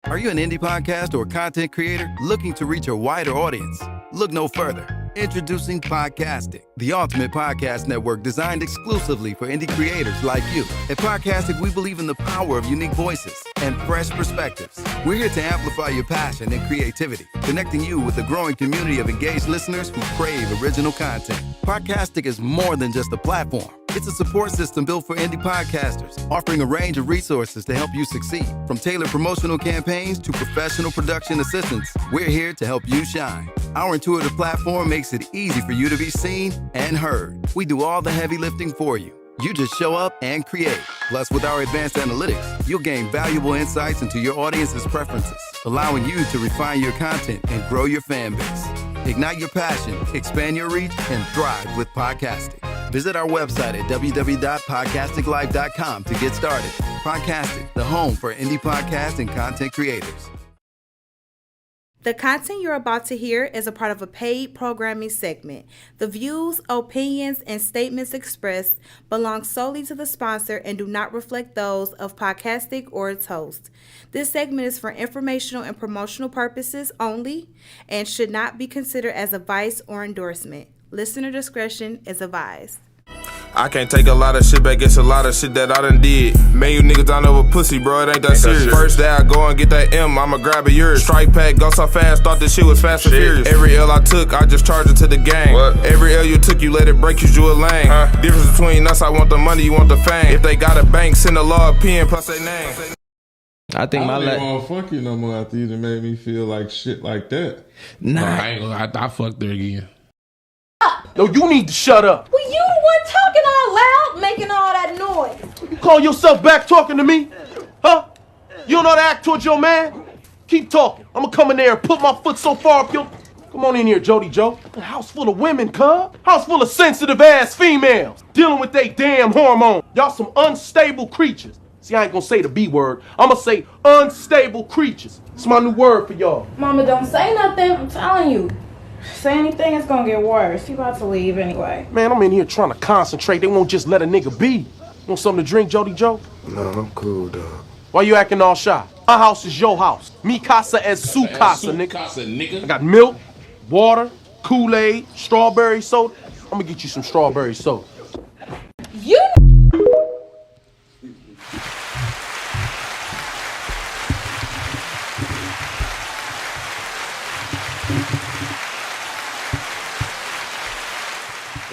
Are you an indie podcast or content creator looking to reach a wider audience? Look no further. Introducing Podcastic, the ultimate podcast network designed exclusively for indie creators like you. At Podcastic, we believe in the power of unique voices and fresh perspectives. We're here to amplify your passion and creativity, connecting you with a growing community of engaged listeners who crave original content. Podcastic is more than just a platform. It's a support system built for indie podcasters, offering a range of resources to help you succeed. From tailored promotional campaigns to professional production assistance, we're here to help you shine. Our intuitive platform makes it easy for you to be seen and heard. We do all the heavy lifting for you. You just show up and create. Plus, with our advanced analytics, you'll gain valuable insights into your audience's preferences, allowing you to refine your content and grow your fan base. Ignite your passion, expand your reach, and thrive with podcasting. Visit our website at www.podcasticlife.com to get started. Podcastic, the home for indie podcast and content creators. The content you're about to hear is a part of a paid programming segment. The views, opinions, and statements expressed belong solely to the sponsor and do not reflect those of Podcastic or its host. This segment is for informational and promotional purposes only and should not be considered as advice or endorsement. Listener discretion is advised. I can't take a lot of shit back, it's a lot of shit that I done did. Man, you niggas don't know a pussy, bro, it ain't that serious. First day I go and get that M, I'ma grab a yours. Strike pack, go so fast, thought this shit was fast and furious. Every L I took, I just charged it to the gang. What? Every L you took, you let it break, you drew a lane. Difference between us, I want the money, you want the fame. If they got a bank, send a law pen plus their name. I think I don't want to fuck you no more after you done made me feel like shit like that. Nah, I ain't gonna. I fucked her again. Yo, you need to shut up. Well, you the one talking all loud, making all that noise. You call yourself back talking to me? Huh? You don't know how to act towards your man? Keep talking. I'm gonna come in there and put my foot so far up your... Come on in here, Jody Joe. A house full of women, cuz. House full of sensitive-ass females. Dealing with they damn hormones. Y'all some unstable creatures. See, I ain't gonna say the B word. I'm gonna say unstable creatures. It's my new word for y'all. Mama, don't say nothing. I'm telling you. Say anything, it's gonna get worse. You about to leave anyway. Man, I'm in here trying to concentrate. They won't just let a nigga be. Want something to drink, Jody Joe? No, I'm cool, dog. Why you acting all shy? My house is your house. Mi casa es su casa, nigga. I got milk, water, Kool-Aid, strawberry soda. I'm gonna get you some strawberry soda. You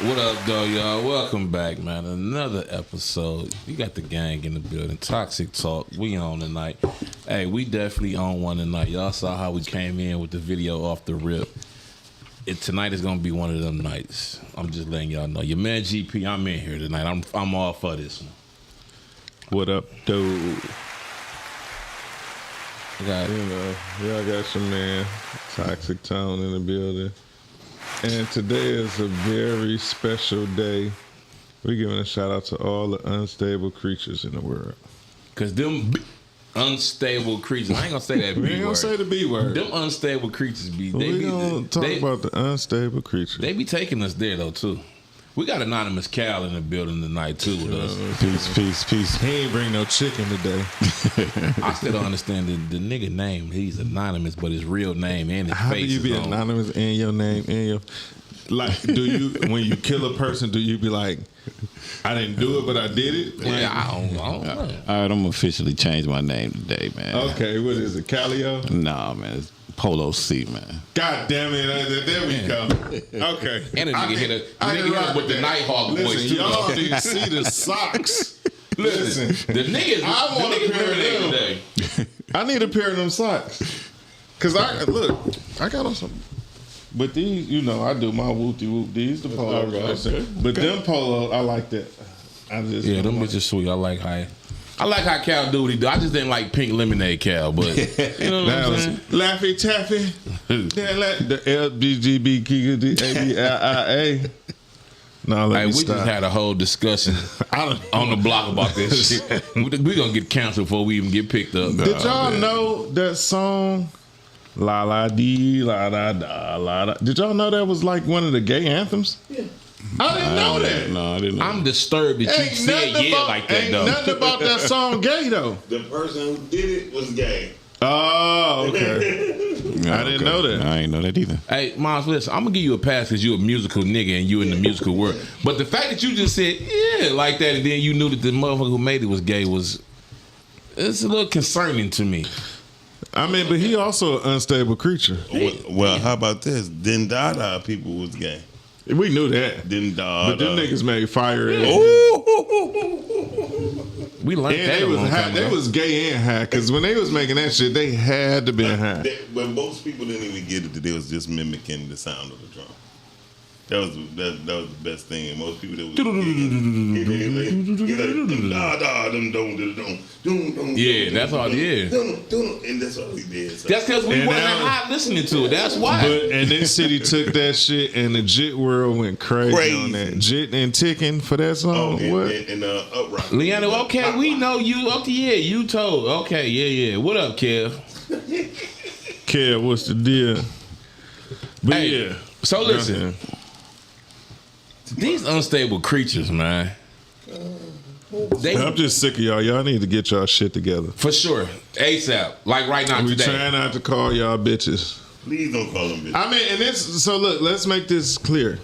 What up, though, y'all? Welcome back, man. Another episode. You got the gang in the building. Toxic Talk. We on tonight. Hey, we definitely on one tonight. Y'all saw how we came in with the video off the rip. Tonight is gonna be one of them nights. I'm just letting y'all know. Your man GP, I'm in here tonight. I'm all for this one. What up, dude? I got, Y'all got your man, Toxic Tone, in the building. And today is a very special day. We're giving a shout out to all the unstable creatures in the world. Cause them unstable creatures. I ain't gonna say that B word. We ain't gonna say the B word. Them unstable creatures be. We're gonna talk about the unstable creatures. They be taking us there though too. We got Anonymous Cal in the building tonight too with us. Peace. He ain't bring no chicken today. I still don't understand the nigga name. He's anonymous, but his real name and his How face do you be is on. anonymous and your name and your... Like, do you, when you kill a person, do you be like, I didn't do it, but I did it? Like, Yeah, I don't know. All right, I'm officially change my name today, man. okay, what is it, Calio? Nah, man, it's Polo C, man. God damn it, there we go. Okay. And a nigga hit us with the Nighthawk voice Listen, too. y'all though. need to see the socks. Listen, The niggas, I want a pair of them. today. I need a pair of them socks. Cause I got on some. But these, you know, I do my whoopty whoop. These the polos. But them polos, I like that. Yeah, them bitches sweet. I like how Cal do what he do. I just didn't like Pink Lemonade Cal, but you know what I'm saying? Laffy Taffy. The LGBTQDABIA. No, let Hey, me we stop. just had a whole discussion on the block about this shit. We gonna get canceled before we even get picked up. Did y'all know that song? La la dee, la la da, la da. Did y'all know that was like one of the gay anthems? Yeah. I didn't know that. No, I didn't know. I'm disturbed that you said like that, ain't though. Nothing about that song gay, though. The person who did it was gay. Oh, okay. I didn't know that. I didn't know that either. Hey, Miles, listen, I'm gonna give you a pass because you're a musical nigga and you in the musical world. But the fact that you just said yeah like that and then you knew that the motherfucker who made it was gay it's a little concerning to me. I mean, but he also an unstable creature. Well, how about this? Then Dada people was gay. We knew that. Then Dada. But them niggas made fire. We learned And that they a was long high, time they ago. was gay and high because when they was making that shit, they had to be high. But most people didn't even get it that they was just mimicking the sound of the drum. That was the best thing. And most people that was Yeah, that's all. Yeah, and that's all he did. So. that's because we And wasn't now- hot listening to it. That's why. And this city took that shit and the JIT world went crazy on that. JIT and Ticking for that song. What? And Upright. Leanna, okay, we know you. Okay, yeah, you told. Okay, yeah. What up, Kev? Kev, what's the deal? But Hey, yeah. so listen. These unstable creatures, man. They I'm just sick of y'all. Y'all need to get y'all shit together. for sure ASAP. Like right now We today. trying not to call y'all bitches. Please don't call them bitches. I mean, and this. So look, let's make this clear.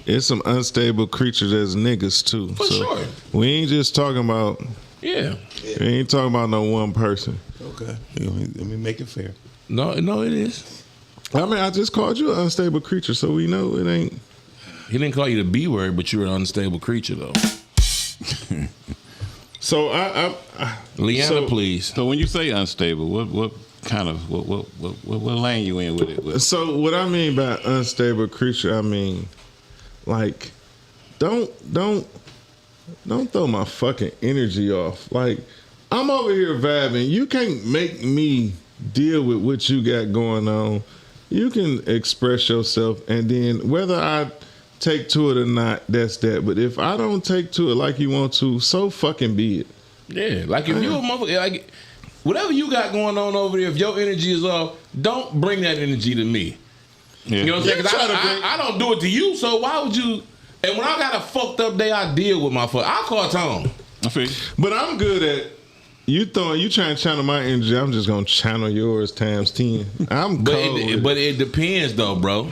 It's some unstable creatures as niggas too. For sure. We ain't just talking about. Yeah. We ain't talking about no one person. Okay. Let me make it fair. No, it is. I mean, I just called you an unstable creature, so we know it ain't. He didn't call you the B word, but you're an unstable creature, though. So I Leanna, so- please. So when you say unstable, what kind of what lane you in with it? So what I mean by unstable creature, I mean, like, don't throw my fucking energy off. Like, I'm over here vibing. You can't make me deal with what you got going on. You can express yourself, and then whether I take to it or not, that's that. But if I don't take to it like you want to, so fucking be it. Yeah, like if you a motherfucker, like whatever you got going on over there, if your energy is off, don't bring that energy to me. Yeah. You know what I'm saying? 'Cause try to bring- I don't do it to you, so why would you? And when I got a fucked up day, I deal with my fuck. I call Tom. I feel you. But I'm good at you trying to channel my energy. I'm just gonna channel yours times 10. I'm cold. with it. But it depends though, bro.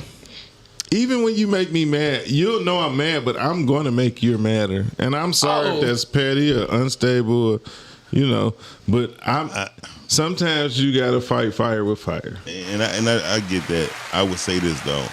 Even when you make me mad, you'll know I'm mad, but I'm going to make you madder. And I'm sorry if that's petty or unstable, or, you know. But sometimes you got to fight fire with fire. And I get that. I would say this though,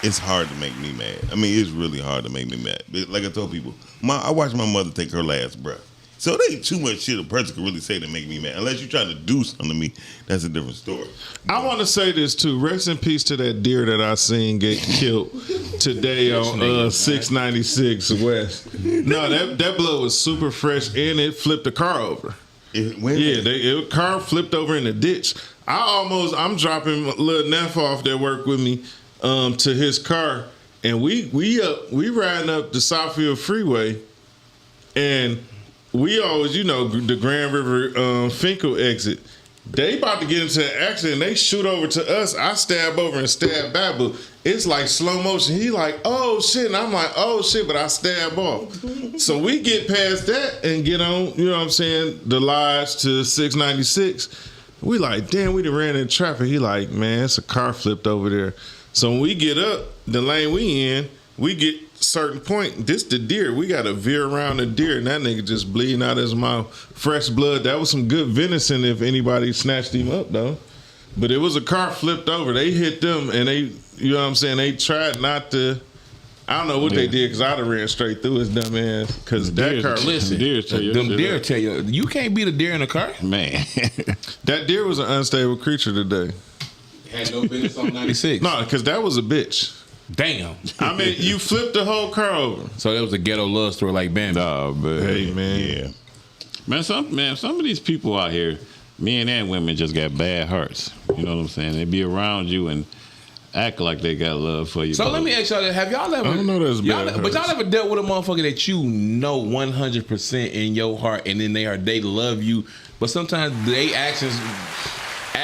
it's hard to make me mad. I mean, it's really hard to make me mad. But like I told people, I watched my mother take her last breath. So there ain't too much shit a person can really say to make me mad. Unless you're trying to do something to me, that's a different story. I want to say this too. Rest in peace to that deer that I seen get killed today on 696 West. No, that blood was super fresh and it flipped the car over. The car flipped over in the ditch. I'm dropping little Neff off that work with me to his car, and we riding up the Southfield Freeway, and we always, the Grand River Finkel exit. They about to get into an accident. They shoot over to us. I stab over and stab back, but it's like slow motion. He like, oh shit, and I'm like, oh shit, but I stab off. So we get past that and get on, you know what I'm saying, the Lodge to 696. We like, damn, we done ran in traffic. He like, man, it's a car flipped over there. So when we get up, the lane we in, we get certain point. This the deer. We got to veer around the deer, and that nigga just bleeding out his mouth. Fresh blood. That was some good venison if anybody snatched him up, though. But it was a car flipped over. They hit them, and they, you know what I'm saying, they tried not to. I don't know what they did, because I'd have ran straight through his dumb ass. Because that car, listen, them deer tell you can't beat a deer in a car. Man, that deer was an unstable creature today. Had no business on 96. No, because that was a bitch. Damn. I mean, you flipped the whole car over. So that was a ghetto love story like Bambi. nah, but Hey, man. Yeah. some of these people out here, men and women, just got bad hearts. You know what I'm saying? They be around you and act like they got love for you. So let me ask y'all, have y'all ever? I don't know that's bad but y'all hurts. ever dealt with a motherfucker that you know 100% in your heart, and then they love you, but sometimes they actions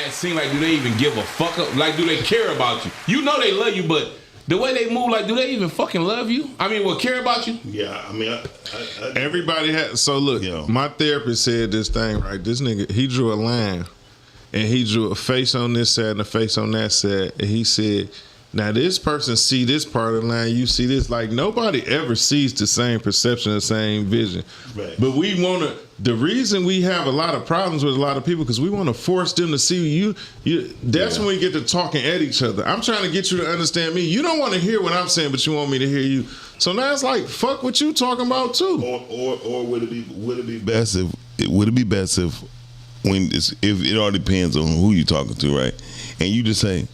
seem like, do they even give a fuck up? Like, do they care about you? You know they love you, but the way they move, like, do they even fucking love you? I mean, care about you? Yeah, I mean, Everybody had. So look, Yeah. my therapist said this thing, right? This nigga, he drew a line. and he drew a face on this side and a face on that side, and he said, now this person see this part of the line, you see this. Like, nobody ever sees the same perception, the same vision. Right. But we want to, the reason we have a lot of problems with a lot of people, because we want to force them to see you. That's when we get to talking at each other. I'm trying to get you to understand me. You don't want to hear what I'm saying, but you want me to hear you. So now it's like, fuck what you talking about too. Or would it be best if when if it all depends on who you're talking to, right? And you just say,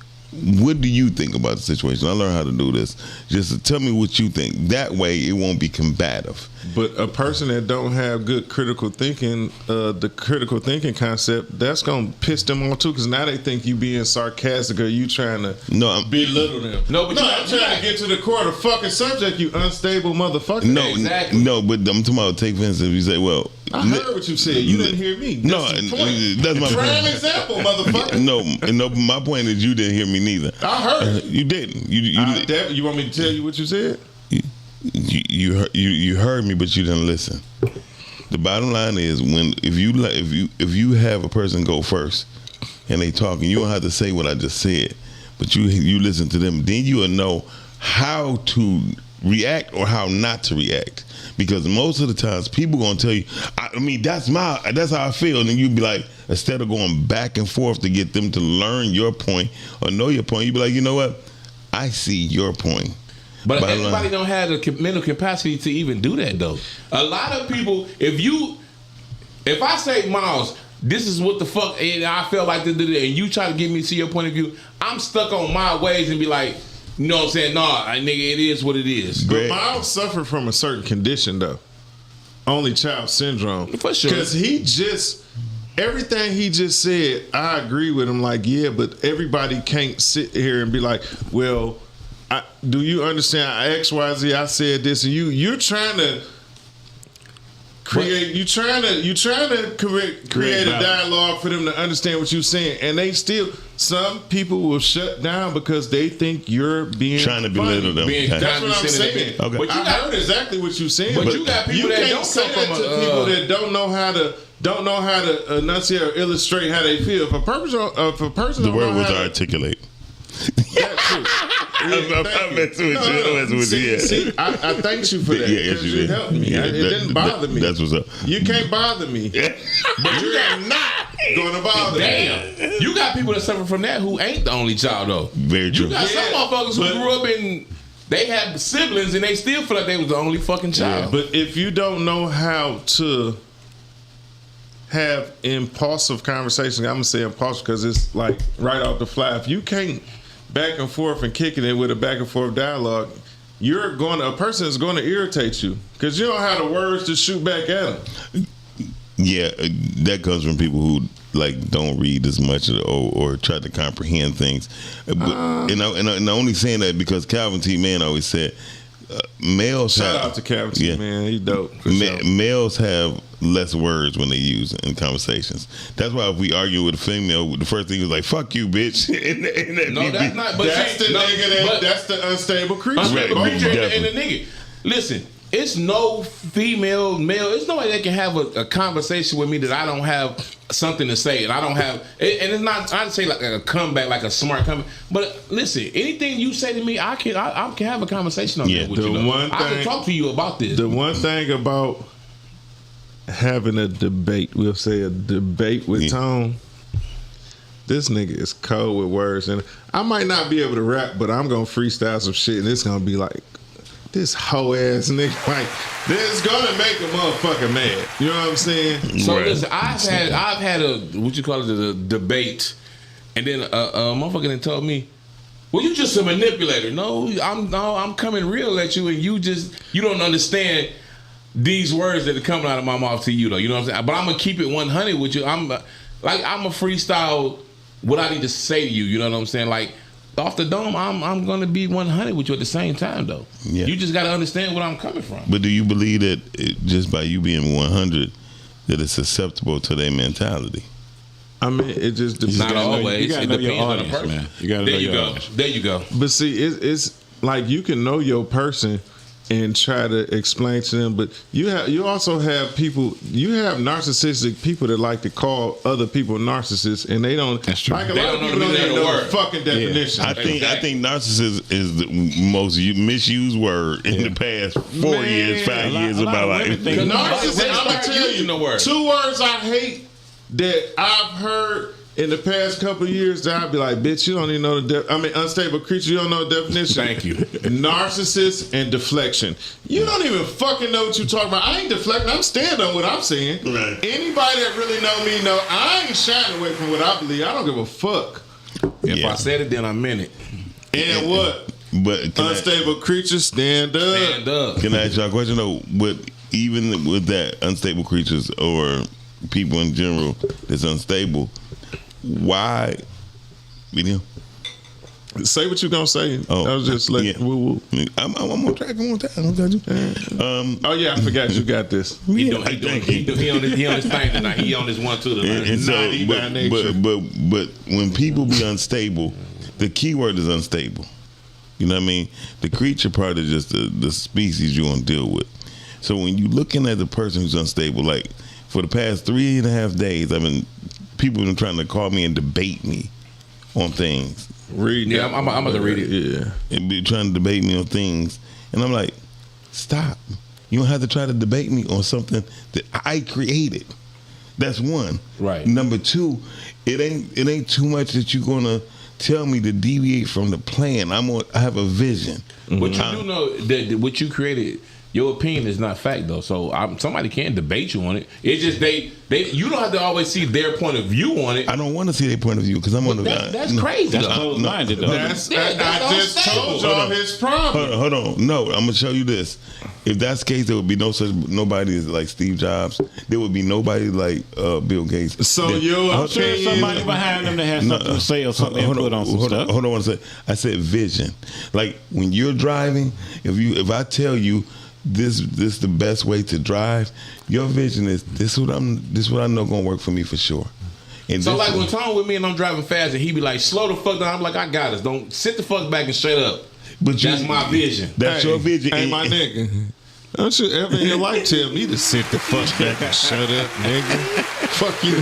what do you think about the situation? I learned how to do this. Just tell me what you think. That way, it won't be combative. But a person that don't have good critical thinking, the critical thinking concept, that's gonna piss them off too. Because now they think you being sarcastic or you trying to belittle them. I'm trying to get to the core of the fucking subject. You unstable motherfucker. No, exactly. No, but I'm talking about take for instance. You say, well, I heard what you said. You didn't hear me. That's my prime example, motherfucker. No. My point is you didn't hear me neither. I heard you didn't. You want me to tell you what you said? You heard me, but you didn't listen. The bottom line is if you have a person go first and they talking, you don't have to say what I just said, but you listen to them. Then you will know how to react or how not to react. Because most of the times people gonna tell you, I mean, that's how I feel, and then you be like, instead of going back and forth to get them to learn your point or know your point, you be like, you know what, I see your point. But everybody don't have the mental capacity to even do that though. A lot of people, if I say, Miles, this is what the fuck, and I feel like this, and you try to get me to see your point of view, I'm stuck on my ways and be like, you know what I'm saying? Nah, nigga, it is what it is. But Miles suffered from a certain condition, though. Only child syndrome. For sure. Because everything he just said, I agree with him. Like, yeah, but everybody can't sit here and be like, well, do you understand X, Y, Z? I said this, and you're trying to create. You trying to create a dialogue for them to understand what you're saying, and they still. Some people will shut down because they think you're trying to belittle them. That's what I'm saying. Okay. But I heard exactly what you're saying. But you got people that don't say that to people that don't know how to enunciate or illustrate how they feel. If a person, the word was articulate. That's true. I thanked you for that because you helped me. It didn't bother me. That's what's up. You can't bother me, but you are not going to bother me. Damn, you got people that suffer from that who ain't the only child though. Very true. You got some motherfuckers who grew up in. They have siblings and they still feel like they was the only fucking child. Yeah, but if you don't know how to have impulsive conversations, I'm gonna say impulsive because it's like right off the fly. If you can't back and forth and kicking it with a back and forth dialogue, a person is going to irritate you because you don't have the words to shoot back at them. Yeah, that comes from people who like don't read as much or try to comprehend things. But, and I'm only saying that because Calvin T. Mann always said males. Shout out to Calvin T. Mann, he dope. Males have less words when they use in conversations. That's why if we argue with a female, the first thing is like "fuck you, bitch." That's not. But that's the nigga. That's the unstable creature. Unstable creature and the nigga. Listen, it's no female, male. It's nobody that can have a conversation with me that I don't have something to say, and I don't have. And it's not. I'd say like a comeback, like a smart comeback. But listen, anything you say to me, I can have a conversation on that with you. I can talk to you about this. The one thing about having a debate, we'll say a debate with Tone, this nigga is cold with words, and I might not be able to rap, but I'm gonna freestyle some shit, and it's gonna be like this hoe ass nigga, like this gonna make a motherfucker mad. You know what I'm saying? So listen, I've had a what you call it, a debate, and then a motherfucker then told me, well, you just a manipulator. No, I'm coming real at you, and you don't understand these words that are coming out of my mouth to you, though. You know what I'm saying? But I'm gonna keep it 100 with you. I'm a freestyle what I need to say to you. You know what I'm saying? Like off the dome, I'm gonna be 100 with you at the same time, though. Yeah. You just gotta understand where I'm coming from. But do you believe that just by you being 100, that it's susceptible to their mentality? I mean, it just depends. Not always. It depends on the person, man. You gotta know your audience. There you go. But see, it's like you can know your person and try to explain to them. But you also have people. You have narcissistic people that like to call other people narcissists, and they don't. That's true. Like a lot of people don't even know the fucking definition. I think narcissist is the most misused word in the past 4 years, 5 years of my life. Narcissist. I'm gonna tell you 2 words I hate that I've heard in the past couple of years that I'd be like, bitch, you don't even know unstable creature, you don't know the definition. Thank you. Narcissist and deflection. You don't even fucking know what you're talking about. I ain't deflecting, I'm standing on what I'm saying. Right. Anybody that really know me know I ain't shying away from what I believe. I don't give a fuck. If I said it, then I meant it. And what? But unstable creatures, stand up. Stand up. Can I ask y'all a question though? But even with that, unstable creatures or people in general that's unstable, why? Say what you gonna say. I was just like, woo. I'm on track one more time. Oh yeah, I forgot you got this. He on his thing tonight. He on his 1-2 tonight. And so, but when people be unstable, the key word is unstable. You know what I mean? The creature part is just the species you want to deal with. So when you looking at the person who's unstable, like for the past 3.5 days, people have been trying to call me and debate me on things. I'm about to read it. Yeah. And be trying to debate me on things. And I'm like, stop. You don't have to try to debate me on something that I created. That's one. Right. Number two, it ain't too much that you're gonna tell me to deviate from the plan. I have a vision. But you do know that what you created, your opinion is not fact though. So somebody can debate you on it. It's just you don't have to always see their point of view on it. I don't want to see their point of view because I'm on the. That's crazy. That's closed-minded though. I just told y'all his problem. Hold on. No, I'm gonna show you this. If that's the case, there would be nobody like Steve Jobs. There would be nobody like Bill Gates. So I'm sure somebody behind them that has something to say or something input on some stuff. Hold on one second. I said vision. Like when you're driving, if I tell you this the best way to drive, your vision is this what I know gonna work for me for sure. And so like when Tom with me and I'm driving fast and he be like, slow the fuck down, I'm like, I got us. Don't sit the fuck back and shut up. But that's my vision. That's your vision. Hey, my nigga. Don't you ever in your life tell me to sit the fuck back and shut up, nigga. Fuck you.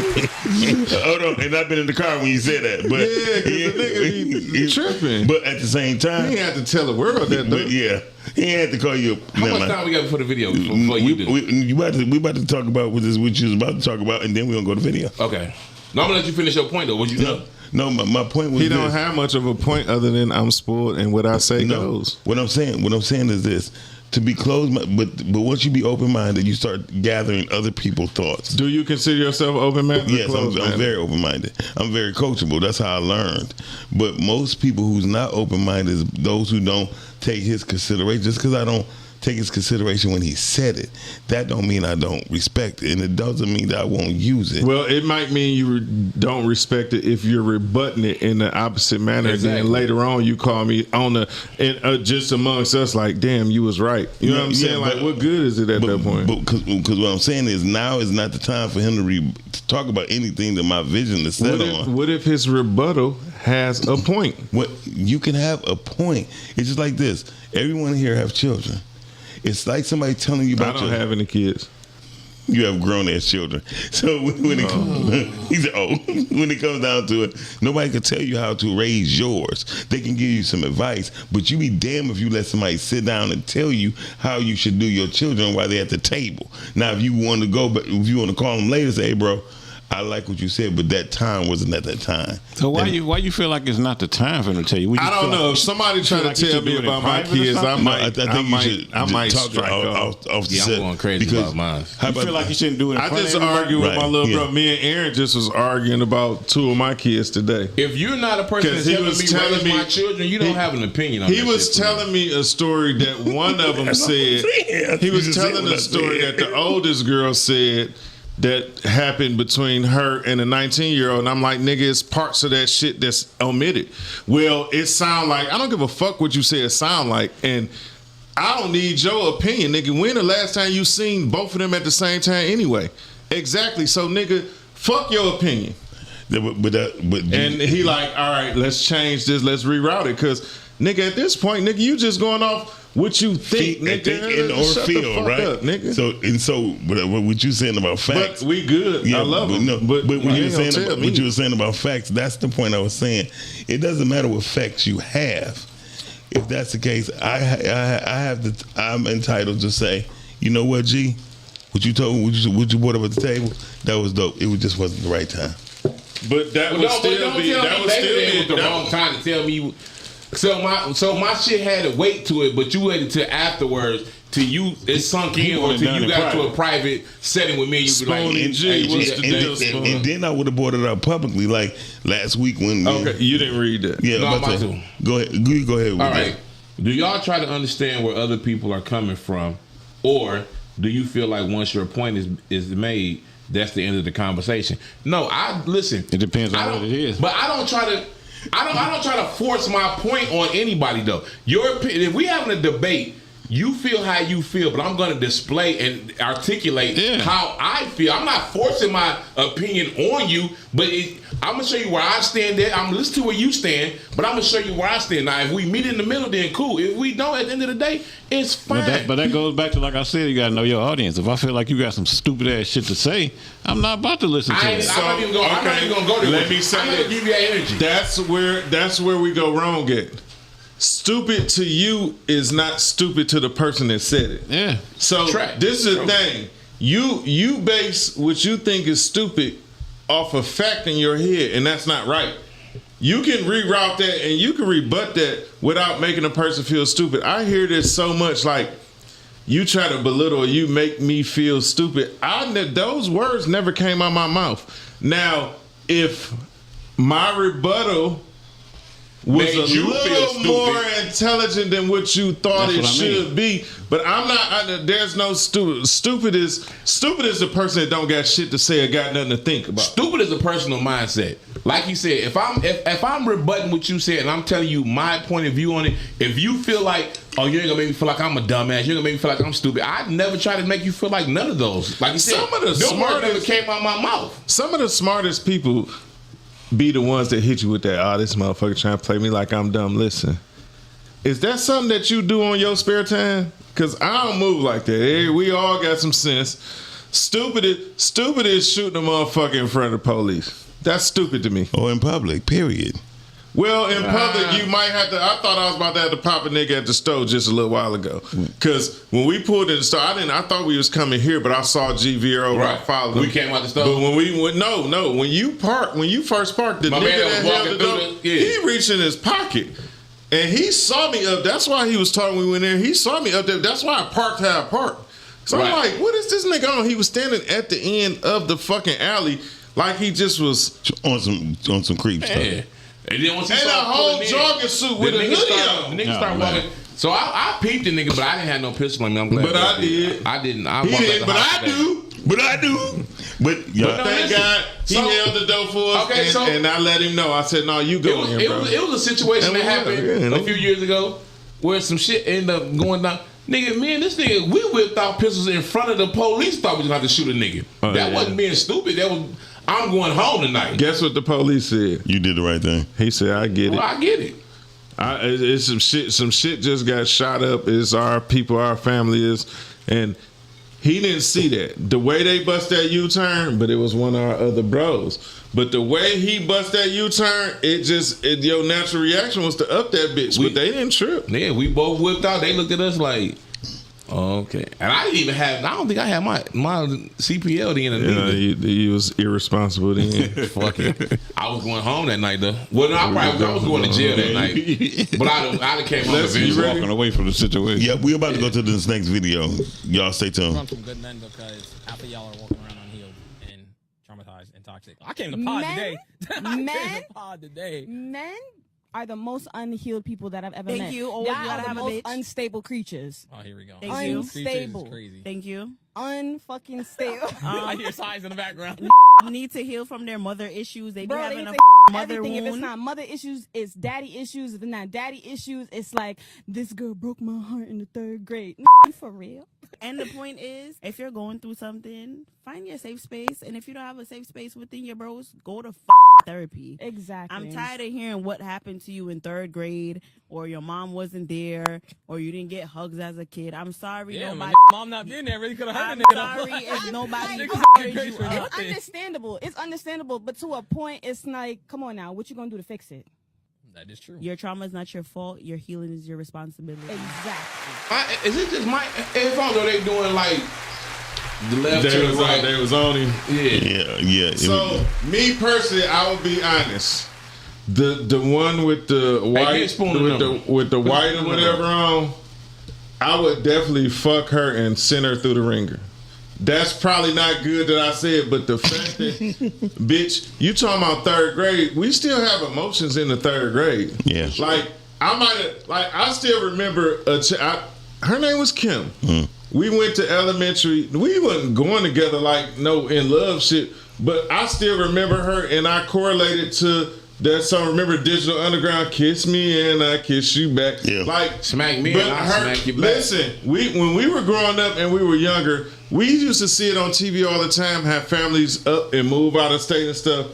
Hold on. And I've been in the car when you said that. But yeah, because the nigga be tripping. But at the same time, he had to tell the world that though. Yeah. He had to call you. How much time we got for the video before you do? We about to talk about what you was about to talk about, and then we're gonna go to video. Okay. No, I'm gonna let you finish your point though. What you know? No, my point was he don't have much of a point other than I'm spoiled and what I say goes. What I'm saying is this: to be closed, but once you be open minded, you start gathering other people's thoughts. Do you consider yourself open minded? Yes, I'm very open minded. I'm very coachable. That's how I learned. But most people who's not open minded is those who don't take his consideration. Just because I don't take his consideration when he said it, that don't mean I don't respect it, and it doesn't mean that I won't use it. Well, it might mean you don't respect it if you're rebutting it in the opposite manner. Exactly. Then later on, you call me on just amongst us, like, damn, you was right. You know what I'm saying? Like, what good is it at that point? Because what I'm saying is now is not the time for him to talk about anything that my vision is set on. What if his rebuttal has a point? What you can have a point. It's just like this. Everyone here have children. It's like somebody telling you about. I don't have any kids. You have grown ass children. So when it when it comes down to it, nobody can tell you how to raise yours. They can give you some advice, but you be damned if you let somebody sit down and tell you how you should do your children while they're at the table. Now, if you want to go, but if you want to call them later, say, hey, bro, I like what you said, but that time wasn't at that time. So why you feel like it's not the time for them to tell you? I don't know. If somebody try to tell me about my kids, I might strike off the set. I'm going crazy about mine. You feel like you shouldn't do it in front I just argued with my little brother. Me and Aaron just was arguing about 2 of my kids today. If you're not a person that's telling me raise my children, you don't have an opinion on that. He was telling me a story that one of them said. He was telling a story that the oldest girl said that happened between her and a 19-year-old, and I'm like, nigga, it's parts of that shit that's omitted. Well, it sound like, I don't give a fuck what you say it sound like, and I don't need your opinion, nigga. When the last time you seen both of them at the same time anyway? Exactly. So, nigga, fuck your opinion. And he like, all right, let's change this, let's reroute it, because Nigga, at this point, nigga, you just going off what you think, nigga. Or Shut the feel, fuck right? up, nigga. So, what you saying about facts? But we good. I love them. No, but what you you were ain't gonna saying tell about, me. what you were saying about facts, that's the point I was saying. It doesn't matter what facts you have. If that's the case, I'm entitled to say, you know what, G? What you brought up at the table, that was dope. It just wasn't the right time. But that would still be the wrong time to tell me. So my shit had to wait to it, but you waited till afterwards till you it sunk in or till you got to a private setting with me. You be like, and then I would have brought it up publicly, like last week when. Okay, you didn't read that. Yeah, No, I'm I'm about about to. Go ahead. You go ahead. With all that. right. Do y'all try to understand where other people are coming from, or do you feel like once your point is made, that's the end of the conversation? No, I listen. It depends on what it is. But I don't try to. I don't try to force my point on anybody though. Your opinion, if we having a debate, you feel how you feel, but I'm going to display and articulate how I feel. I'm not forcing my opinion on you, but I'm going to show you where I stand at. I'm going to listen to where you stand, but I'm going to show you where I stand. Now, if we meet in the middle, then cool. If we don't, at the end of the day, it's fine. But that goes back to, like I said, you got to know your audience. If I feel like you got some stupid ass shit to say, I'm not about to listen to it. I'm not even going to go there. Let me say I'm not going to give you that energy. That's where we go wrong at. Stupid to you is not stupid to the person that said it. Yeah. So this is the thing. You base what you think is stupid off a fact in your head, and that's not right. You can reroute that and you can rebut that without making a person feel stupid. I hear this so much, like you try to belittle or you make me feel stupid. Those words never came out of my mouth. Now, if my rebuttal was a little more intelligent than what you thought it should be, but I'm not. There's no stupid. Stupid is the person that don't got shit to say or got nothing to think about. Stupid is a personal mindset. Like you said, if I'm rebutting what you said and I'm telling you my point of view on it, if you feel like, oh, you ain't gonna make me feel like I'm a dumbass, you're gonna make me feel like I'm stupid, I never try to make you feel like none of those. Like you said, some of the smartest came out my mouth. Some of the smartest people be the ones that hit you with that, oh, this motherfucker trying to play me like I'm dumb. Listen, is that something that you do on your spare time? Because I don't move like that. Hey, we all got some sense. Stupid is shooting a motherfucker in front of the police. That's stupid to me. Or in public, period. Well, in public, you might have to. I thought I was about to have to pop a nigga at the store just a little while ago. Because when we pulled in the store, I thought we was coming here, but I saw G Vero. Right. I followed him. We came out the store. But when we went, no. When you first parked, the My nigga man that was held walking the door, through he reached in his pocket. And he saw me up. That's why he was talking when we went there. He saw me up there. That's why I parked how I parked. So I'm like, what is this nigga on? He was standing at the end of the fucking alley like he just was on some creep stuff. Yeah. And then once he and a started whole pulling in, jogging suit with a hoodie on. The nigga started walking. So I peeped the nigga, but I didn't have no pistol on me. I'm glad. But I did. I didn't. He did, but I do. But Thank God he held the door for us, and I let him know. I said, "No, you go in, bro." It was a situation that happened a few years ago where some shit ended up going down. Nigga, me and this nigga, we whipped out pistols in front of the police. Thought we was going to have to shoot a nigga. That wasn't being stupid. That was, I'm going home tonight. Guess what the police said? You did the right thing. He said, "I get it. Well, I get it." It's some shit. Some shit just got shot up. It's our people, our family is, and he didn't see that. The way they bust that U-turn, but it was one of our other bros. But the way he bust that U-turn, your natural reaction was to up that bitch. But they didn't trip. Yeah, we both whipped out. They looked at us like, okay. And I didn't even have, I don't think I had my CPL then. You was irresponsible then. Fuck it. I was going home that night though. Well, no, I was going to jail that night. But I'd came home eventually. Walking away from the situation. Yeah, we're about to go to this next video. Y'all stay tuned. Run from good men because after y'all are walking around unhealed and traumatized and toxic. I came to pod today. Men are the most unhealed people that I've ever met. Thank you. Always Y'all gotta are the have a most bitch. unstable creatures. Oh, here we go. Thank you. Unstable. Crazy. Thank you. Unfucking stable. I hear signs in the background. Need to heal from their mother issues. They be Bro, having they a say mother everything. wound. If it's not mother issues, it's daddy issues. If it's not daddy issues, it's like, this girl broke my heart in the 3rd grade. For real? And the point is, if you're going through something, find your safe space. And if you don't have a safe space within your bros, go to therapy. Exactly. I'm tired of hearing what happened to you in 3rd grade, or your mom wasn't there, or you didn't get hugs as a kid. I'm sorry. Yeah, nobody. man, mom not being there really could have I'm hurt a sorry nigga. if nobody Niggas covered get you grace for up. It's nothing. understandable. It's understandable, but to a point, it's like, come on now, what you gonna do to fix it? That is true. Your trauma is not your fault. Your healing is your responsibility. Exactly. Is it just my headphones, or they doing like the left to the right? They was on him. Yeah. So me personally, I will be honest. The one with the white with the white or whatever on, I would definitely fuck her and send her through the ringer. That's probably not good that I said, but the fact that, bitch, you talking about 3rd grade, we still have emotions in the 3rd grade. Yeah. Like, I still remember, her name was Kim. We went to elementary. We wasn't going together like no in love shit, but I still remember her, and I correlated to that song. Remember Digital Underground, "Kiss Me and I Kiss You Back." Yeah. Like, smack me and I smack you back. Listen, when we were growing up and we were younger, we used to see it on TV all the time. Have families up and move out of state and stuff.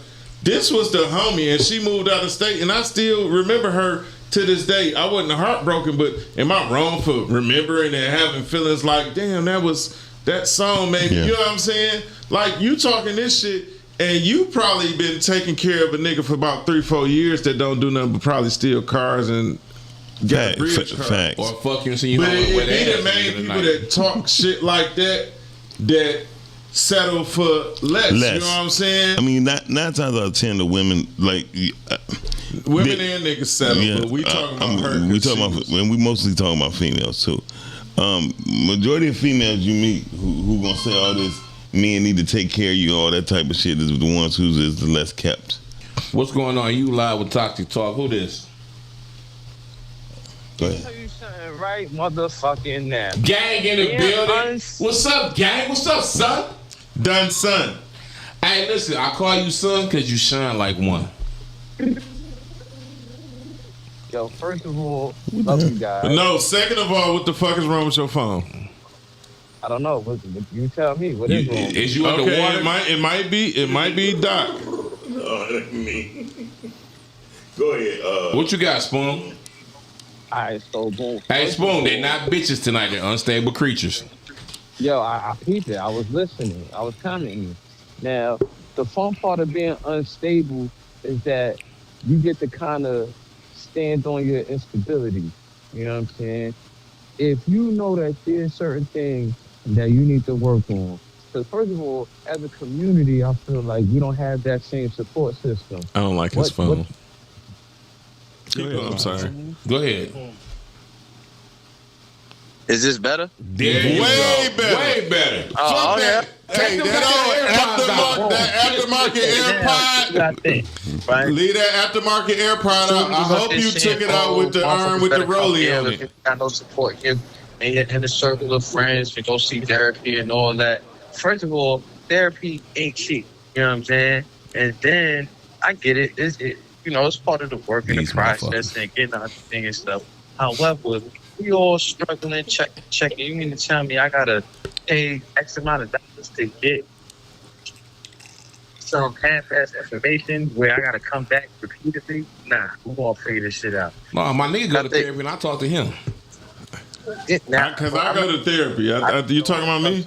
This was the homie, and she moved out of state, and I still remember her to this day. I wasn't heartbroken, but am I wrong for remembering and having feelings like, damn, that song, maybe? Yeah. You know what I'm saying? Like, you talking this shit, and you probably been taking care of a nigga for about 3-4 years that don't do nothing but probably steal cars and got a bridge car. Facts. Or fuck you and see you But know it where be they the main people that talk shit like that settle for less. You know what I'm saying? I mean, 9 times out of 10, the women like women and niggas settle, but we talking about her. We talking about, and we mostly talking about females too. Majority of females you meet who gonna say all this, men need to take care of you, all that type of shit, is the ones who's is the less kept. What's going on? You live with Toxic Talk. Who this? Go ahead. Tell you something right motherfucking now. Gang in the building. What's up, gang? What's up, son? Done, son. Hey, listen, I call you son because you shine like one. Yo, first of all, love you guys. No, second of all, what the fuck is wrong with your phone? I don't know. What you tell me. What is wrong? Is you underwater? It might be Doc. Me. Go ahead. What you got, Spoon? Alright, so boom. Hey, Spoon, they not bitches tonight. They're unstable creatures. Yo, I peeped it. I was listening. I was commenting. Now, the fun part of being unstable is that you get to kind of stand on your instability. You know what I'm saying? If you know that there's certain things that you need to work on. Because first of all, as a community, I feel like we don't have that same support system. I don't like his phone. Go ahead. I'm sorry. Go ahead. Is this better? Way better. Way better. Oh, okay. Hey, that aftermarket AirPod. Right? Leave that aftermarket AirPod out. I hope you took it out with the arm with the rollie on it. Got no support. You're in a circle of friends. You go see therapy and all that. First of all, therapy ain't cheap. You know what I'm saying? And then I get it. It's part of the work and the process and getting out the thing and stuff. However, we all struggling, checking. You mean to tell me I gotta pay X amount of dollars to get some half-ass information where I gotta come back repeatedly? Nah, we're gonna figure this shit out. No, my nigga go to therapy and I talk to him. Because I go to therapy. You talking about me?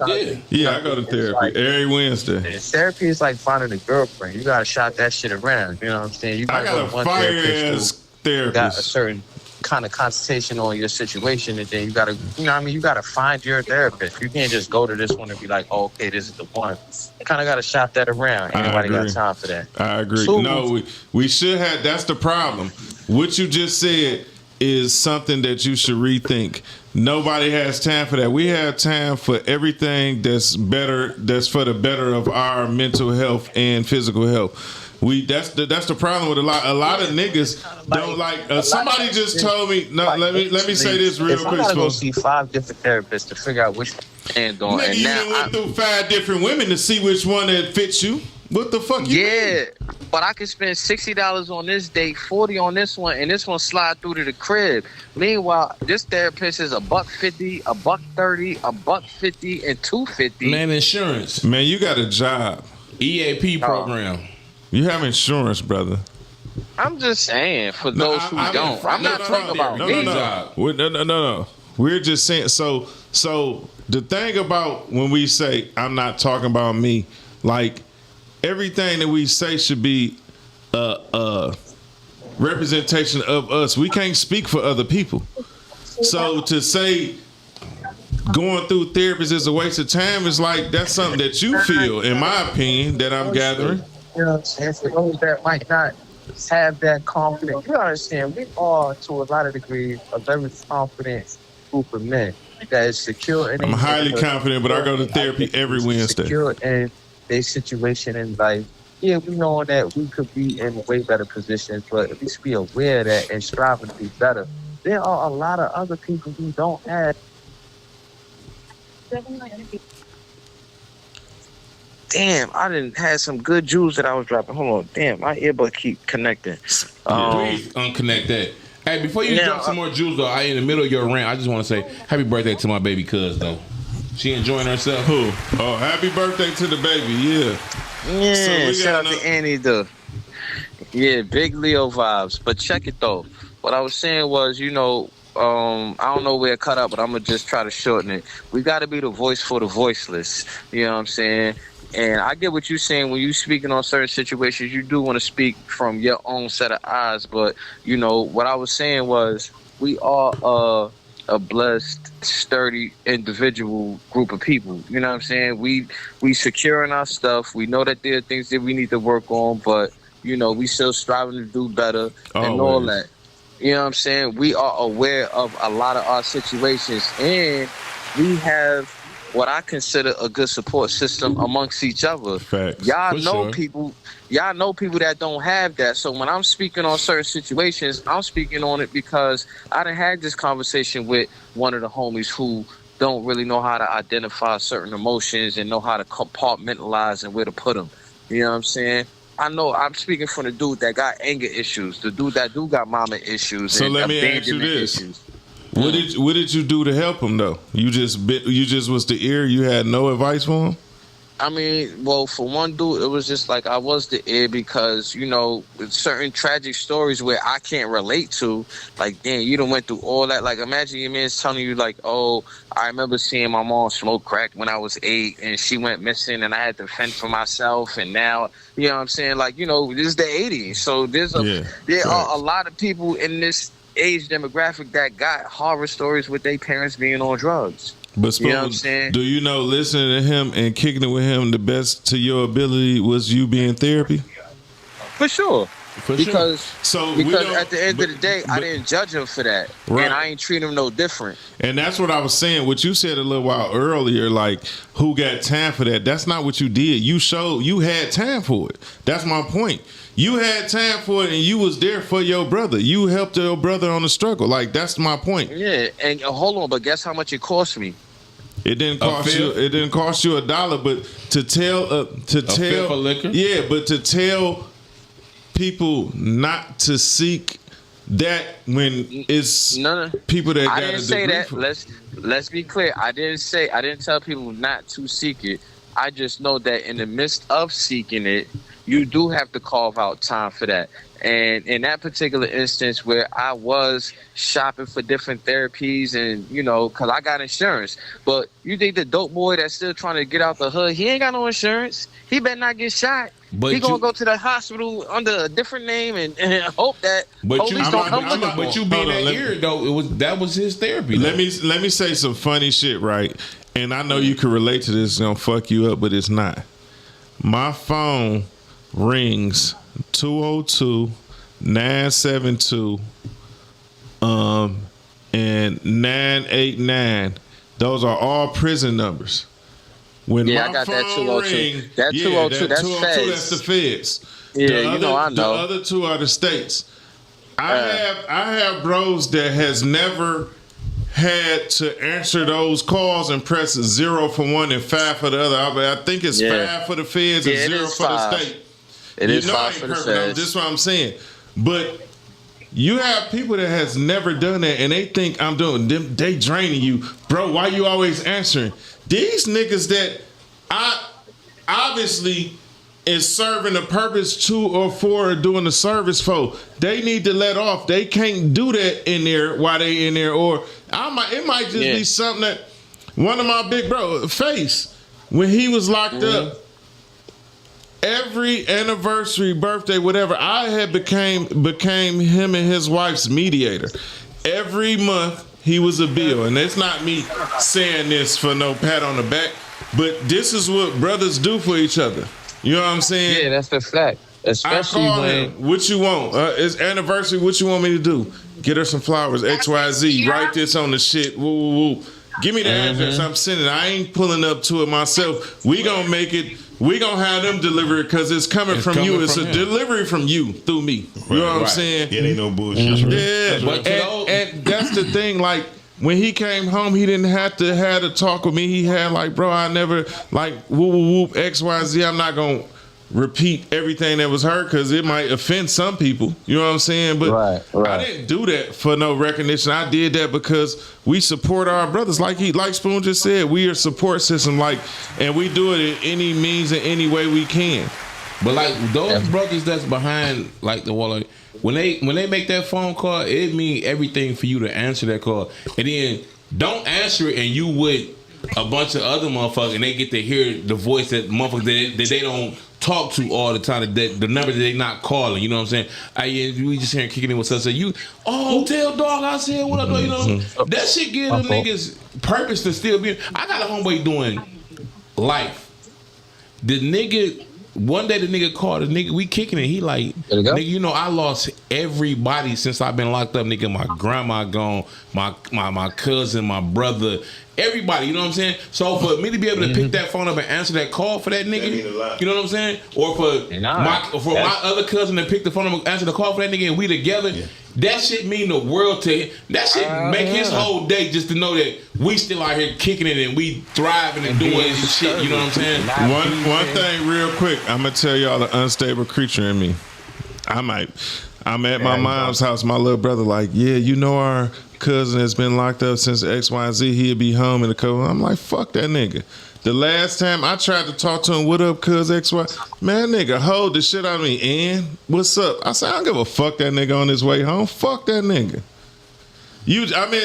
Yeah, I go to therapy every Wednesday. Therapy is like finding a girlfriend. You gotta shop that shit around. You know what I'm saying? I got a fire-ass therapist. Got a certain kind of consultation on your situation, and then you gotta, you gotta find your therapist. You can't just go to this one and be like, oh, okay, this is the one. You kind of gotta shop that around. Anybody got time for that? I agree. So, no, we should have. That's the problem. What you just said is something that you should rethink. Nobody has time for that. We have time for everything that's better. That's for the better of our mental health and physical health. That's the problem with a lot of niggas don't like. Somebody just told me. No, let me say this real quick. I gotta go see 5 different therapists to figure out which one to stand on. Nigga, you went through 5 different women to see which one that fits you. What the fuck you mean? But I can spend $60 on this date, $40 on this one, and this one slide through to the crib. Meanwhile, this therapist is $150, $130, $150, and $250. Man, insurance. Man, you got a job. EAP program. You have insurance, brother. I'm just saying, for those who don't. I'm not talking about me. No. We're just saying. So the thing about when we say I'm not talking about me, like everything that we say should be a representation of us. We can't speak for other people. So to say going through therapists is a waste of time is like that's something that you feel, in my opinion, that I'm gathering. You know what I'm saying? For those that might not have that confidence, you understand, we are, to a lot of degrees, a very confident group of men that is secure. I'm highly confident, but I go to therapy every Wednesday. Secure in their situation in life. Yeah, we know that we could be in way better positions, but at least be aware of that and striving to be better. There are a lot of other people who don't have. Damn, I didn't have some good jewels that I was dropping. Hold on. Damn, my earbud keep connecting. Please unconnect that. Hey, before you drop some more jewels, though, in the middle of your rant, I just want to say happy birthday to my baby cuz, though. She enjoying herself. Who? Oh, happy birthday to the baby, yeah. Yeah, so shout out to Annie, though. Yeah, big Leo vibes. But check it, though. What I was saying was, I don't know where it cut out, but I'm going to just try to shorten it. We got to be the voice for the voiceless. You know what I'm saying? And I get what you're saying when you're speaking on certain situations. You do want to speak from your own set of eyes. But, what I was saying was we are a blessed, sturdy, individual group of people. You know what I'm saying? We secure in our stuff. We know that there are things that we need to work on. But, we still striving to do better and all that. You know what I'm saying? We are aware of a lot of our situations. And we have what I consider a good support system amongst each other. Facts. Y'all know people that don't have that. So when I'm speaking on certain situations, I'm speaking on it because I done had this conversation with one of the homies who don't really know how to identify certain emotions and know how to compartmentalize and where to put them. You know what I'm saying? I know I'm speaking from the dude that got anger issues, the dude that got mama issues. So and let me ask you this. Issues. What did you do to help him though? You just was the ear. You had no advice for him. I mean, well, for one dude, it was just like I was the ear because certain tragic stories where I can't relate to. Like, damn, you done went through all that. Like, imagine your man's telling you like, oh, I remember seeing my mom smoke crack when I was 8, and she went missing, and I had to fend for myself, and now, you know what I'm saying? Like, this is the 80s, so there are a lot of people in this age demographic that got horror stories with their parents being on drugs. But you know what I'm saying? Do you know listening to him and kicking it with him the best to your ability was you being therapy? For sure. Because at the end of the day, I didn't judge him for that. Right. And I ain't treat him no different. And that's what I was saying. What you said a little while earlier, like, who got time for that? That's not what you did. You showed you had time for it. That's my point. You had time for it, and you was there for your brother. You helped your brother on the struggle. Like, that's my point. Yeah, and hold on, but guess how much it cost me? It didn't cost you. It didn't cost you $1, but to tell fifth of liquor? Yeah, but to tell people not to seek that when it's people that got a degree. I didn't say that. Let's be clear. I didn't tell people not to seek it. I just know that in the midst of seeking it, you do have to carve out time for that. And in that particular instance where I was shopping for different therapies and, because I got insurance. But you think the dope boy that's still trying to get out the hood, he ain't got no insurance. He better not get shot. But he going to go to the hospital under a different name and hope that police don't come with him. But you being that ear, though, that was his therapy. Let me say some funny shit, right? And I know you can relate to this. It's going to fuck you up, but it's not. My phone rings 202-972 and 989. Those are all prison numbers. When I got that 202. That 202, that's feds. That's the feds. Yeah, I know. The other two are the states. I have bros that has never had to answer those calls and press 0 for one and 5 for the other. I think it's 5 for the feds and 0 for the state. It is 5 for the feds. This is what I'm saying. But you have people that has never done that, and they think I'm doing them. They draining you, bro. Why you always answering? These niggas that I obviously is serving a purpose to or for or doing the service for. They need to let off. They can't do that in there while they in there. Or it might just be something that one of my big bro Face, when he was locked up, every anniversary, birthday, whatever, I had became him and his wife's mediator. Every month he was a bill, and it's not me saying this for no pat on the back, but this is what brothers do for each other. You know what I'm saying? Yeah, that's the fact. Especially I call when him, what you want? It's anniversary. What you want me to do? Get her some flowers. XYZ. Write this on the shit. Woo woo woo. Give me the address. I'm sending it. I ain't pulling up to it myself. We gonna make it. We gonna have them deliver it because it's coming from you. It's a delivery from you through me. You know what I'm saying? Yeah, ain't no bullshit. Yeah, and that's the thing. Like when he came home, he didn't have to talk with me. He had like, bro, I never like whoop whoop XYZ. I'm not gonna repeat everything that was heard because it might offend some people. You know what I'm saying? But I didn't do that for no recognition. I did that because we support our brothers. Like Spoon just said, we are a support system. And we do it in any means in any way we can. But like those brothers that's behind like the wall, when they make that phone call, it mean everything for you to answer that call. And then don't answer it, and you with a bunch of other motherfuckers, and they get to hear the voice that motherfuckers that they don't talk to all the time, the number that they not calling. You know what I'm saying? We just hearing kicking in with stuff. Say tell dog I said what up, you know? That shit give them niggas purpose to still be. I got a homeboy doing life. The nigga. One day the nigga called, we kicking it. He like, nigga, you know I lost everybody since I've been locked up, nigga. My grandma gone, my cousin, my brother, everybody. You know what I'm saying? So for me to be able to pick that phone up and answer that call for that nigga, you know what I'm saying? Or for my other cousin to pick the phone up and answer the call for that nigga, and we together. That shit mean the world to him. That shit make his whole day just to know that we still out here kicking it and we thriving and doing shit. You know what I'm saying? One thing real quick, I'm gonna tell y'all the unstable creature in me. I'm at my mom's house. My little brother like, yeah, you know our cousin has been locked up since XYZ. He'll be home in a couple. I'm like, fuck that nigga. The last time I tried to talk to him, what up, cuz XY? Man, nigga, hold the shit out of me. And what's up? I said, I don't give a fuck that nigga on his way home. Fuck that nigga.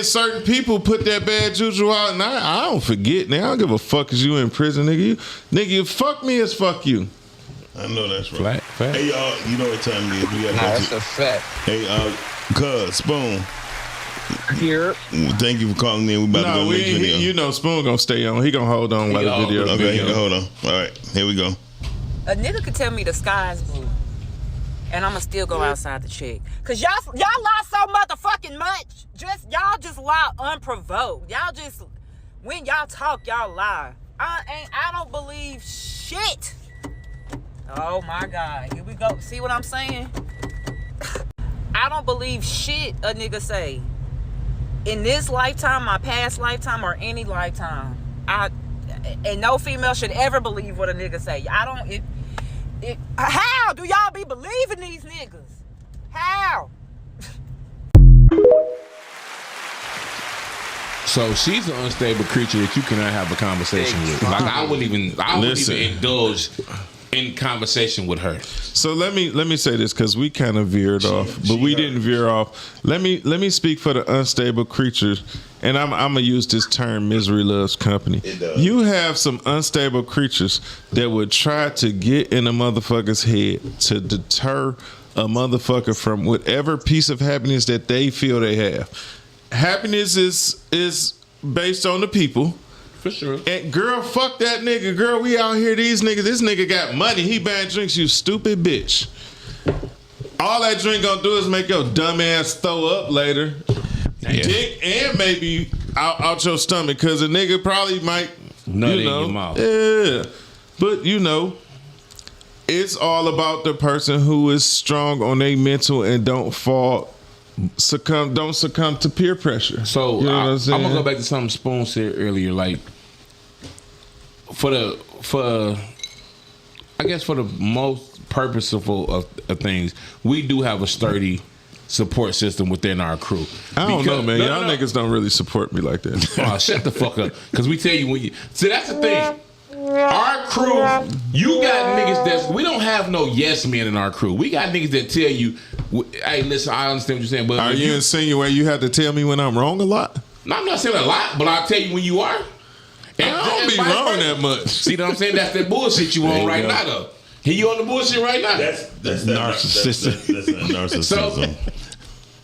Certain people put that bad juju out, and I don't forget. Nigga, I don't give a fuck as you in prison, nigga. You fuck me as fuck you. I know that's right. Fact. Hey, y'all, you know what time it is? We gotta that's a fact. Hey, cuz Spoon. Here. Thank you for calling in. We about to go make video. You know Spoon gonna stay on. He gonna hold on while the video. Okay, hold on. All right, here we go. A nigga could tell me the sky's blue, and I'ma still go outside the check. Cause y'all lie so motherfucking much. Y'all just lie unprovoked. Y'all just, when y'all talk, y'all lie. I don't believe shit. Oh my God, here we go. See what I'm saying? I don't believe shit a nigga say. In this lifetime, my past lifetime, or any lifetime, and no female should ever believe what a nigga say. How do y'all be believing these niggas? How? So she's an unstable creature that you cannot have a conversation with. Like I wouldn't even indulge in conversation with her. So let me say this because we kind of veered off, but we didn't veer off. Let me speak for the unstable creatures, and I'm gonna use this term: misery loves company. You have some unstable creatures that would try to get in a motherfucker's head to deter a motherfucker from whatever piece of happiness that they feel they have. Happiness is based on the people. For sure. And girl, fuck that nigga. Girl, we out here, these niggas. This nigga got money. He buying drinks, you stupid bitch. All that drink gonna do is make your dumb ass throw up later. Yeah. Dick and maybe out your stomach, cause a nigga probably might nut in your mouth. Yeah. But it's all about the person who is strong on their mental and don't fall don't succumb to peer pressure. So you know what I'm I'm saying? gonna go back to something Spoon said earlier. Like for I guess for the most purposeful of things, we do have a sturdy support system within our crew. I don't know, man. Y'all niggas don't really support me like that. Oh, shut the fuck up. Because we tell you when you... See, that's the thing. Our crew, you got niggas we don't have no yes men in our crew. We got niggas that tell you, hey, listen, I understand what you're saying, but... Are you insinuating you have to tell me when I'm wrong a lot? No, I'm not saying a lot, but I'll tell you when you are. And I don't be wrong that much. See what I'm saying? That's that bullshit you on right now, though. You on the bullshit right now? That's narcissism. That's narcissism.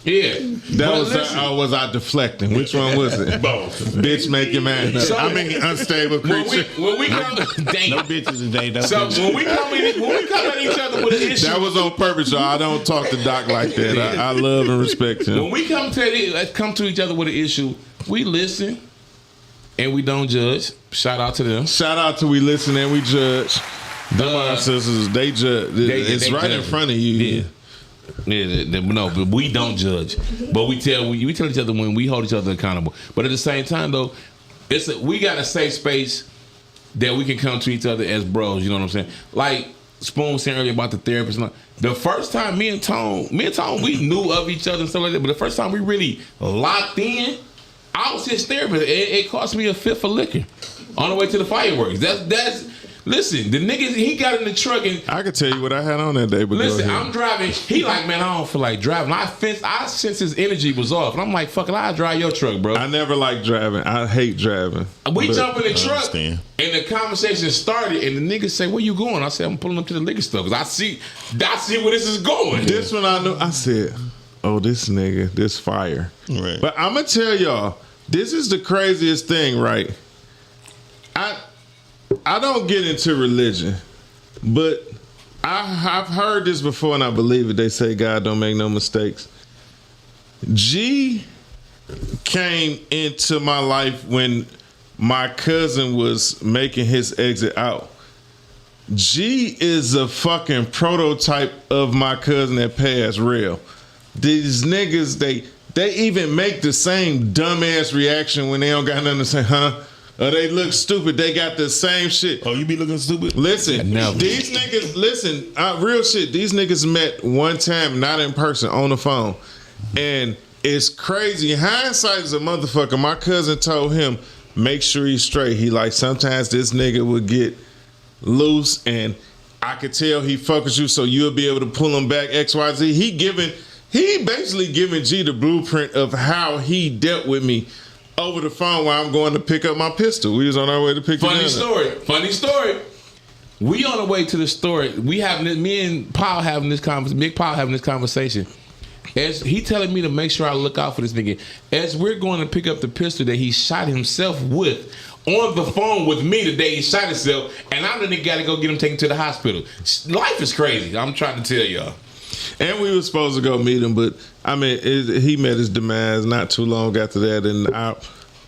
Yeah. Was I deflecting? Which one was it? Both. Bitch, make your man up. So, I mean, unstable creature. When we come, No bitches today. No so bitches. when we come at each other with an issue, That was on purpose, y'all. I don't talk to Doc like that. I love and respect him. when we come to each other with an issue, we listen and we don't judge. Shout out to them. Shout out to we listen and we judge. Them sisters, they judge. It's they right in judge. front of you. No, but we don't judge. But we tell each other when we hold each other accountable. But at the same time, though, we got a safe space that we can come to each other as bros. You know what I'm saying? Like Spoon was saying earlier about the therapist. The first time me and Tone, we knew of each other and stuff like that. But the first time we really locked in, I was his therapist. It cost me a fifth of liquor on the way to the fireworks. That's. Listen, the niggas, he got in the truck and... I could tell you what I had on that day, but listen, go ahead. I'm driving. He like, man, I don't feel like driving. I sense his energy was off. And I'm like, fuck it, I'll drive your truck, bro. I never liked driving. I hate driving. We jump in the truck understand. and the conversation started and the niggas say, where you going? I said, I'm pulling up to the liquor store because I see where this is going. This one I knew. I said, oh, this nigga, this fire. Right. But I'm going to tell y'all, this is the craziest thing, right? I don't get into religion, but I've heard this before and I believe it. They say God don't make no mistakes. G came into my life when my cousin was making his exit out. G is a fucking prototype of my cousin that passed real. These niggas, they even make the same dumbass reaction when they don't got nothing to say, huh? Or they look stupid. They got the same shit. Oh, you be looking stupid? Listen, these niggas, real shit. These niggas met one time, not in person, on the phone. And it's crazy. Hindsight is a motherfucker. My cousin told him, make sure he's straight. He like, sometimes this nigga would get loose and I could tell he fuck with you so you'll be able to pull him back, XYZ. He basically giving G the blueprint of how he dealt with me over the phone while I'm going to pick up my pistol. We was on our way to pick it up. Funny story. We on the way to the store. We having this, me and Paul having this conversation. Big Paul having this conversation. As he telling me to make sure I look out for this nigga. As we're going to pick up the pistol that he shot himself with on the phone with me the day he shot himself, and I'm the nigga got to go get him taken to the hospital. Life is crazy. I'm trying to tell y'all. And we were supposed to go meet him, but I mean, he met his demise not too long after that, and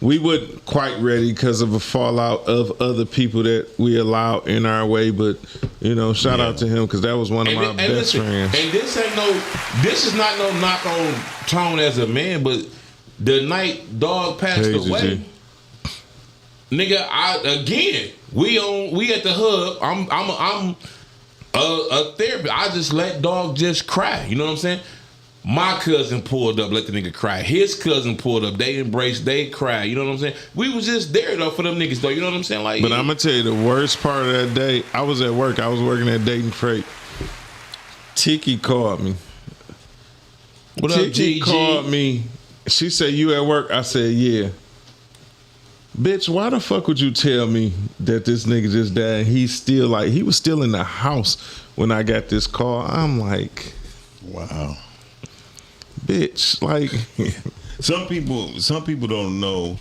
we weren't quite ready because of a fallout of other people that we allowed in our way. But you know, shout out to him because that was one of my best friends. And this is not no knock on Tone as a man, but the night Dog passed away, nigga, we at the hub. I'm a therapist. I just let Dog just cry. You know what I'm saying? My cousin pulled up, let the nigga cry. His cousin pulled up, they embraced, they cried. You know what I'm saying? We was just there though for them niggas though. You know what I'm saying? Like, but I'm gonna tell you the worst part of that day. I was at work. I was working at Dayton Freight. Tiki called me. What up, Tiki GG? called me. She said, "You at work?" I said, "Yeah." Bitch, why the fuck would you tell me that this nigga just died? He was still in the house when I got this call. I'm like, wow. Bitch, like some people don't know,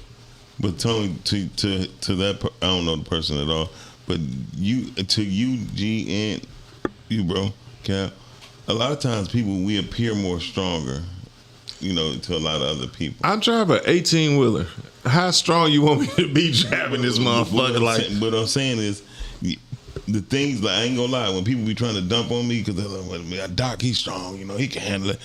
but Tony to that I don't know the person at all, but you G and you, bro, Cal. A lot of times we appear more stronger, you know, to a lot of other people. I drive an 18-wheeler. How strong you want me to be driving this motherfucker? What I'm saying is, the things, like, I ain't gonna lie, when people be trying to dump on me because they're like, well, Doc, he's strong, you know, he can handle it.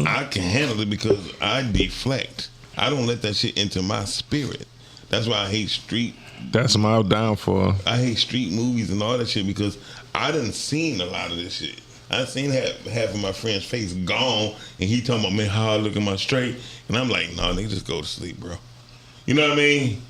I can handle it because I deflect. I don't let that shit into my spirit. That's why I hate street. That's my downfall. I hate street movies and all that shit because I done seen a lot of this shit. I seen half of my friend's face gone, and he talking about, man, how I look at my straight, and I'm like, no, nigga, just go to sleep, bro. You know what I mean?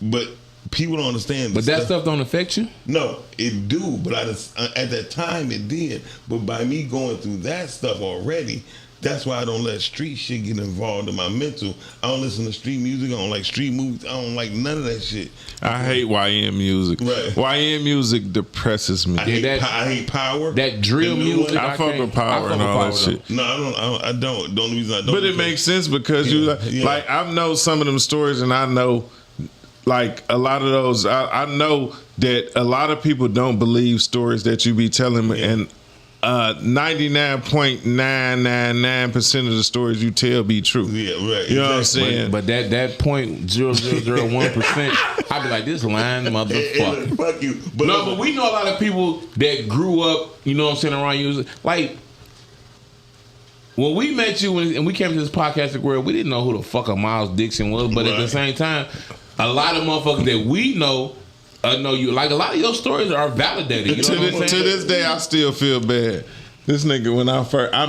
But people don't understand. But that stuff don't affect you? No, it do. But at that time, it did. But by me going through that stuff already, that's why I don't let street shit get involved in my mental. I don't listen to street music. I don't like street movies. I don't like none of that shit. I hate YN music. Right. YN music depresses me. I hate Power. That drill music. I fuck with Power and all that shit. No, I don't. The only reason I don't. But it makes sense because like I know some of them stories, and I know like a lot of those. I know that a lot of people don't believe stories that you be telling me, and 99.999% of the stories you tell be true. Yeah, right. You know what I'm saying? But that 0.0001%, I be like, this lying motherfucker. Fuck you. But we know a lot of people that grew up, you know what I'm saying, around you. Like, when we met you and we came to this podcasting world, we didn't know who the fuck a Miles Dixon was. But at the same time, a lot of motherfuckers that we know you. Like, a lot of your stories are validated. You know what I'm saying? To this day, I still feel bad. This nigga, when I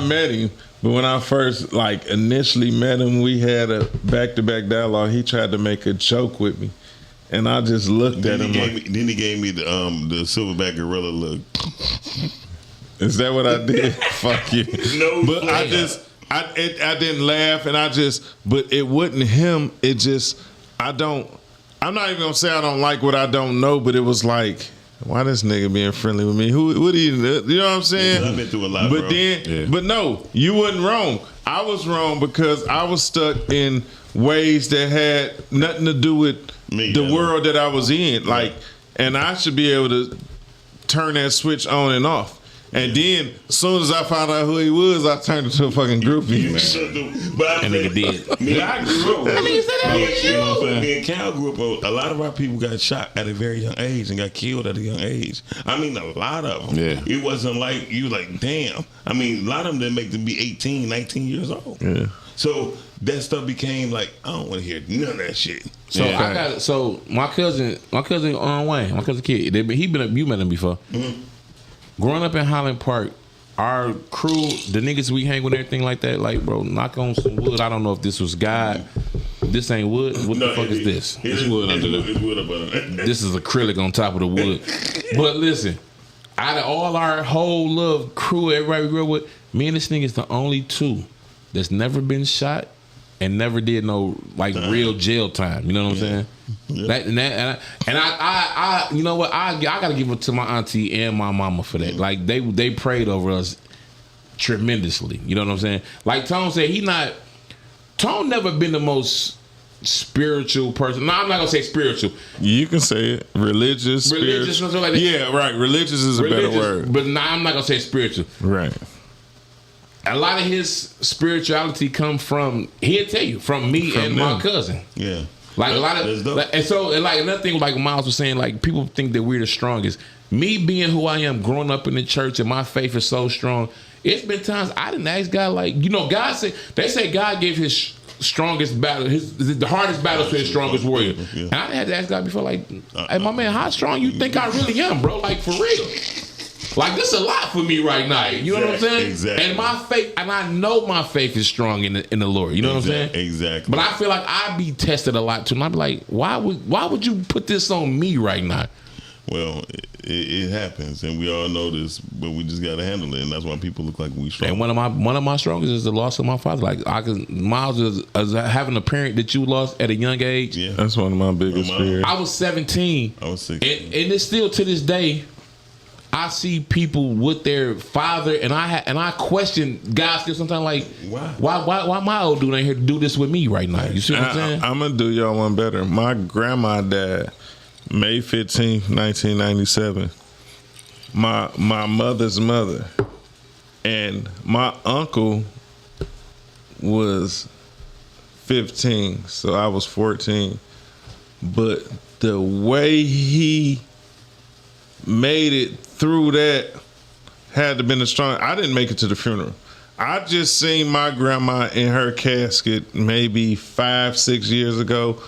met him, but when I first initially met him, we had a back-to-back dialogue. He tried to make a joke with me, and I just looked at him. Then he gave me the silverback gorilla look. Is that what I did? Fuck you. No, but I didn't laugh, and but it wasn't him. It just I'm not even gonna say I don't like what I don't know, but it was like, why this nigga being friendly with me? What you know what I'm saying? Yeah, I've been through a lot, but bro. But no, you wasn't wrong. I was wrong because I was stuck in ways that had nothing to do with the world that I was in. And I should be able to turn that switch on and off. And then, as soon as I found out who he was, I turned into a fucking groupie. But that nigga did. I grew up. That nigga said that was you. Me and Cal grew up. A lot of our people got shot at a very young age and got killed at a young age. I mean, a lot of them. Yeah. It wasn't like you like, damn. I mean, a lot of them didn't make them be 18, 19 years old. Yeah. So that stuff became like, I don't want to hear none of that shit. So my cousin Wayne, my cousin Kid, you met him before. Mm-hmm. Growing up in Highland Park, our crew, the niggas we hang with, everything like that, like, bro, knock on some wood. I don't know if this was God. This ain't wood. What the fuck is this? It's wood under there. It's wood up under there. This is acrylic on top of the wood. But listen, out of all our whole little crew, everybody we grew up with, me and this nigga is the only two that's never been shot and never did no real jail time. You know what I'm saying? Yeah. And I you know what? I gotta give it to my auntie and my mama for that. Like they prayed over us tremendously. You know what I'm saying? Like Tone said, Tone never been the most spiritual person. No, I'm not gonna say spiritual. You can say it. Religious, something like that. Yeah, right. Religious is a better word. But I'm not gonna say spiritual. Right. A lot of his spirituality come from, he'll tell you, from me and my cousin. Yeah. Like a lot of, another thing, like Miles was saying, like people think that we're the strongest. Me being who I am, growing up in the church, and my faith is so strong. It's been times I didn't ask God, God said, they say God gave his strongest battle, the hardest battle to his strongest warrior. Yeah. And I had to ask God before, hey, my man, how strong you think I really am, bro? Like, for real. Like, this is a lot for me right now. You know what I'm saying? Exactly. And my faith, and I know my faith is strong in the Lord. You know what I'm saying? Exactly. But I feel like I be tested a lot too. And I be like, why would you put this on me right now? Well, it happens, and we all know this, but we just got to handle it, and that's why people look like we strong. And one of my strongest is the loss of my father. Like Miles is having a parent that you lost at a young age. Yeah, that's one of my biggest fears. I was 17. I was 16. And it's still to this day. I see people with their father, and I question God still sometimes, like, why my old dude ain't here to do this with me right now? You see what I'm saying? I'm gonna do y'all one better. My grandma died May 15th, 1997. My mother's mother, and my uncle was 15, so I was 14. But the way he made it through that had to been the strong. I didn't make it to the funeral. I just seen my grandma in her casket maybe 5-6 years ago.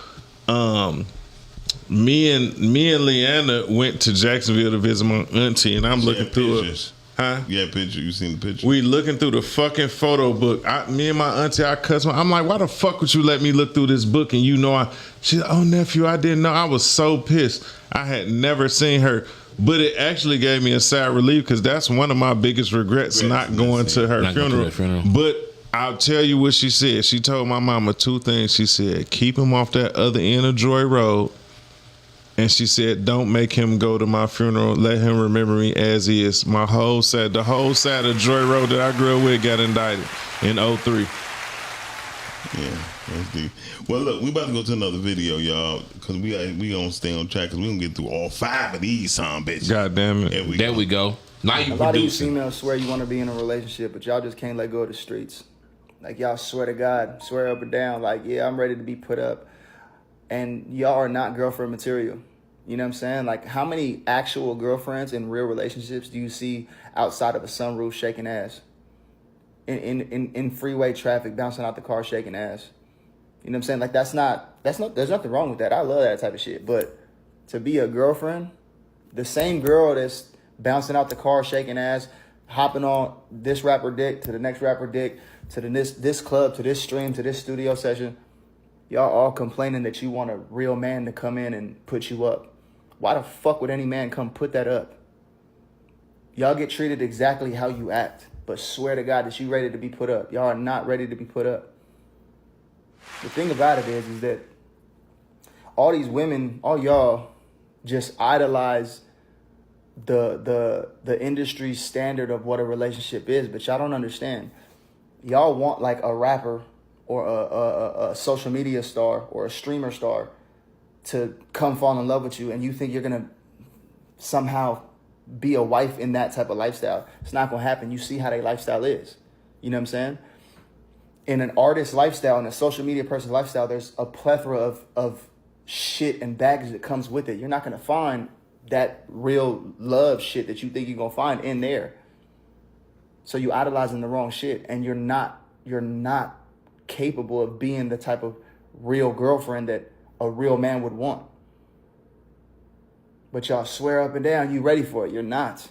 Me and Leanna went to Jacksonville to visit my auntie, and I'm looking through it. Huh? Yeah, picture. You seen the picture? We looking through the fucking photo book. Me and my auntie, I cussed. I'm like, why the fuck would you let me look through this book? And you know, she's like, oh nephew, I didn't know. I was so pissed. I had never seen her. But it actually gave me a sad relief because that's one of my biggest regrets, not going to her funeral. But I'll tell you what she said. She told my mama 2 things. She said, keep him off that other end of Joy Road. And she said, don't make him go to my funeral. Let him remember me as he is. The whole side of Joy Road that I grew up with got indicted in 2003. Yeah, that's deep. Well, look, we about to go to another video, y'all, because we gonna stay on track because we gonna get through all 5 of these son bitches. God damn it. There we go. Now you a lot of you females swear you want to be in a relationship, but y'all just can't let go of the streets. Like, y'all swear to God, swear up and down, like, yeah, I'm ready to be put up. And y'all are not girlfriend material. You know what I'm saying? Like, how many actual girlfriends in real relationships do you see outside of a sunroof shaking ass? In freeway traffic, bouncing out the car, shaking ass. You know what I'm saying? Like, there's nothing wrong with that. I love that type of shit. But to be a girlfriend, the same girl that's bouncing out the car, shaking ass, hopping on this rapper dick to the next rapper dick to this club, to this stream, to this studio session, y'all all complaining that you want a real man to come in and put you up. Why the fuck would any man come put that up? Y'all get treated exactly how you act, but swear to God that you ready to be put up. Y'all are not ready to be put up. The thing about it is that all these women, all y'all just idolize the industry standard of what a relationship is, but y'all don't understand. Y'all want like a rapper or a social media star or a streamer star to come fall in love with you, and you think you're gonna somehow be a wife in that type of lifestyle. It's not gonna happen. You see how their lifestyle is. You know what I'm saying? In an artist lifestyle, in a social media person's lifestyle, there's a plethora of shit and baggage that comes with it. You're not gonna find that real love shit that you think you're gonna find in there. So you idolizing the wrong shit, and you're not capable of being the type of real girlfriend that a real man would want. But y'all swear up and down you ready for it. You're not.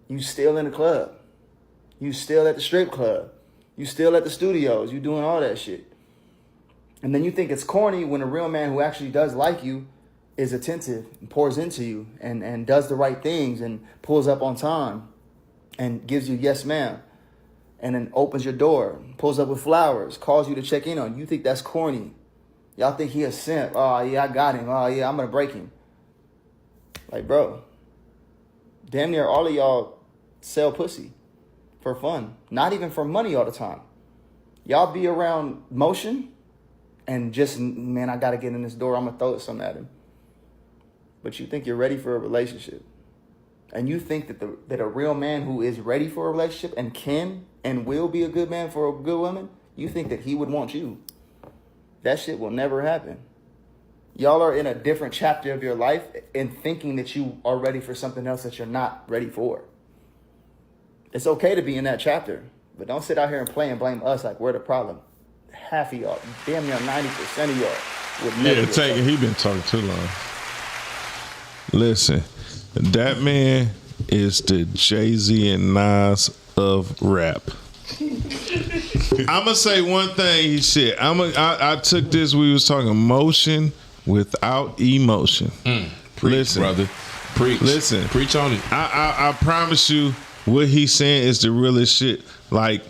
You still in the club. You still at the strip club. You still at the studios. You doing all that shit. And then you think it's corny when a real man who actually does like you is attentive and pours into you and does the right things and pulls up on time and gives you yes ma'am and then opens your door, pulls up with flowers, calls you to check in on you. You think that's corny. Y'all think he a simp. Oh, yeah, I got him. Oh, yeah, I'm going to break him. Like, bro, damn near all of y'all sell pussy for fun. Not even for money all the time. Y'all be around motion and just, man, I got to get in this door. I'm going to throw something at him. But you think you're ready for a relationship. And you think that a real man who is ready for a relationship and can and will be a good man for a good woman, you think that he would want you. That shit will never happen. Y'all are in a different chapter of your life and thinking that you are ready for something else that you're not ready for. It's okay to be in that chapter, but don't sit out here and play and blame us like we're the problem. Half of y'all, damn near 90% of y'all would never. Yeah, he been talking too long. Listen, that man is the Jay-Z and Nas of rap. I'm gonna say one thing he said. I took this. We was talking motion without emotion. Preach, listen, brother. Preach. Listen. Preach on it. I promise you, what he's saying is the realest shit. Like,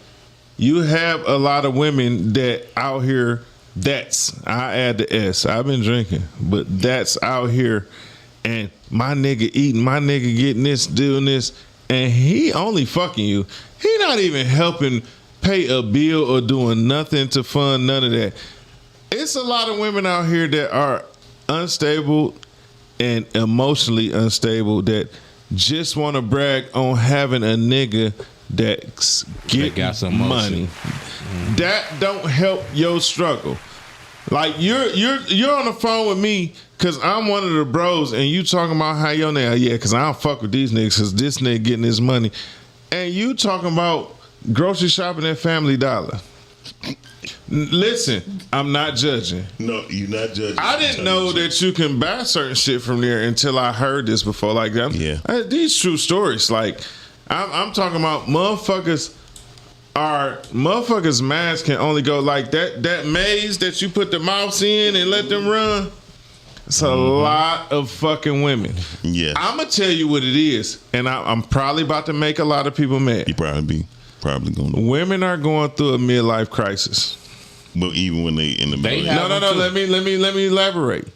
you have a lot of women that out here. I add the S. I've been drinking, but that's out here, and my nigga eating, my nigga getting this, doing this, and he only fucking you. He not even helping pay a bill or doing nothing to fund none of that. It's a lot of women out here that are unstable and emotionally unstable that just want to brag on having a nigga that got some money. That don't help your struggle. Like you're on the phone with me because I'm one of the bros, and you talking about how your nigga, yeah, because I don't fuck with these niggas because this nigga getting his money, and you talking about grocery shopping at Family Dollar. Listen, I'm not judging. No, you're not judging. I didn't know that you can buy certain shit from there until I heard this before. Like, these true stories. Like, I'm talking about motherfuckers. Motherfuckers' minds can only go like that maze that you put the mouse in and let them run. It's a lot of fucking women. Yes. I'm gonna tell you what it is, and I'm probably about to make a lot of people mad. You probably going to. Women are going through a midlife crisis. But even when they in the middle, no. Let me elaborate.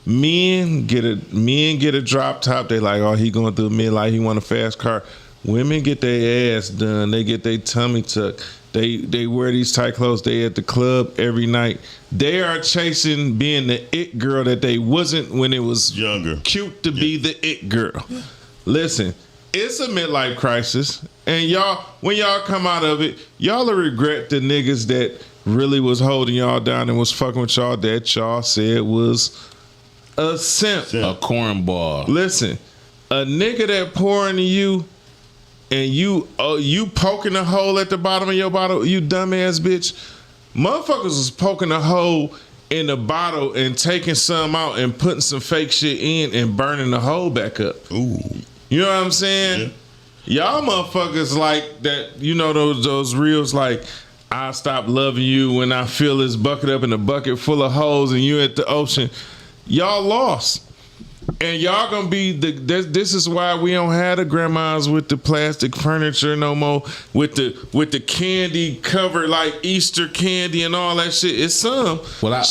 Men get a drop top. They like, oh, he going through a midlife. He want a fast car. Women get their ass done. They get their tummy tucked. They wear these tight clothes. They at the club every night. They are chasing being the it girl that they wasn't when it was younger. Cute to be the it girl. Listen, it's a midlife crisis, and y'all, when y'all come out of it, y'all will regret the niggas that really was holding y'all down and was fucking with y'all that y'all said was a simp. A cornball. Listen, a nigga that pour into you and you poking a hole at the bottom of your bottle, you dumbass bitch. Motherfuckers was poking a hole in the bottle and taking some out and putting some fake shit in and burning the hole back up. Ooh. You know what I'm saying? Yeah. Y'all motherfuckers like that, you know those reels like, I stop loving you when I fill this bucket up in a bucket full of holes and you at the ocean. Y'all lost. And y'all gonna be this is why we don't have the grandmas with the plastic furniture no more, with the candy covered like Easter candy and all that shit. It's some. Well, I'm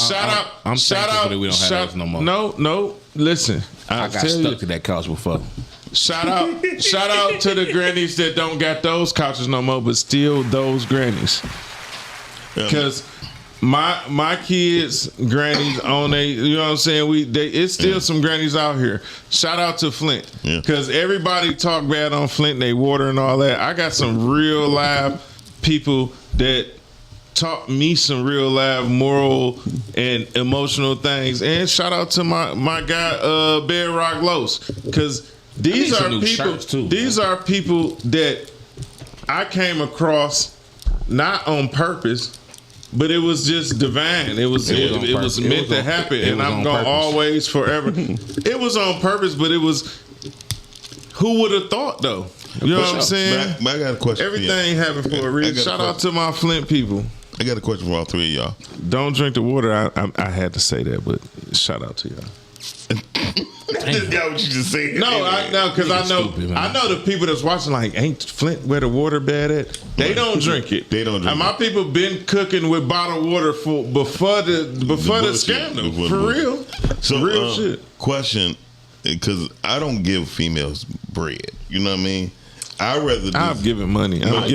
shout out that we don't have those no more. No. Listen, I got stuck to that couch before. Shout out to the grannies that don't got those couches no more, but still those grannies. Because my kids, grannies on you know what I'm saying? It's still some grannies out here. Shout out to Flint. Because everybody talk bad on Flint, they water and all that. I got some real live people that taught me some real live moral and emotional things. And shout out to my guy Bedrock Los. Because these are people too, these are people that I came across not on purpose, but it was just divine. It was meant to happen, and I'm gonna always forever. It was on purpose, but it was. Who would have thought though? You know what I'm saying? I got a question. Everything happened for a reason. Shout out to my Flint people. I got a question for all three of y'all. Don't drink the water. I had to say that, but shout out to y'all. Is that what you just said? No, because I know the people that's watching like, ain't Flint where the water bad at? They don't drink it. They don't drink it. My people been cooking with bottled water before the scandal. For real. So real shit. Question, because I don't give females bread. You know what I mean? I'm giving money. I'm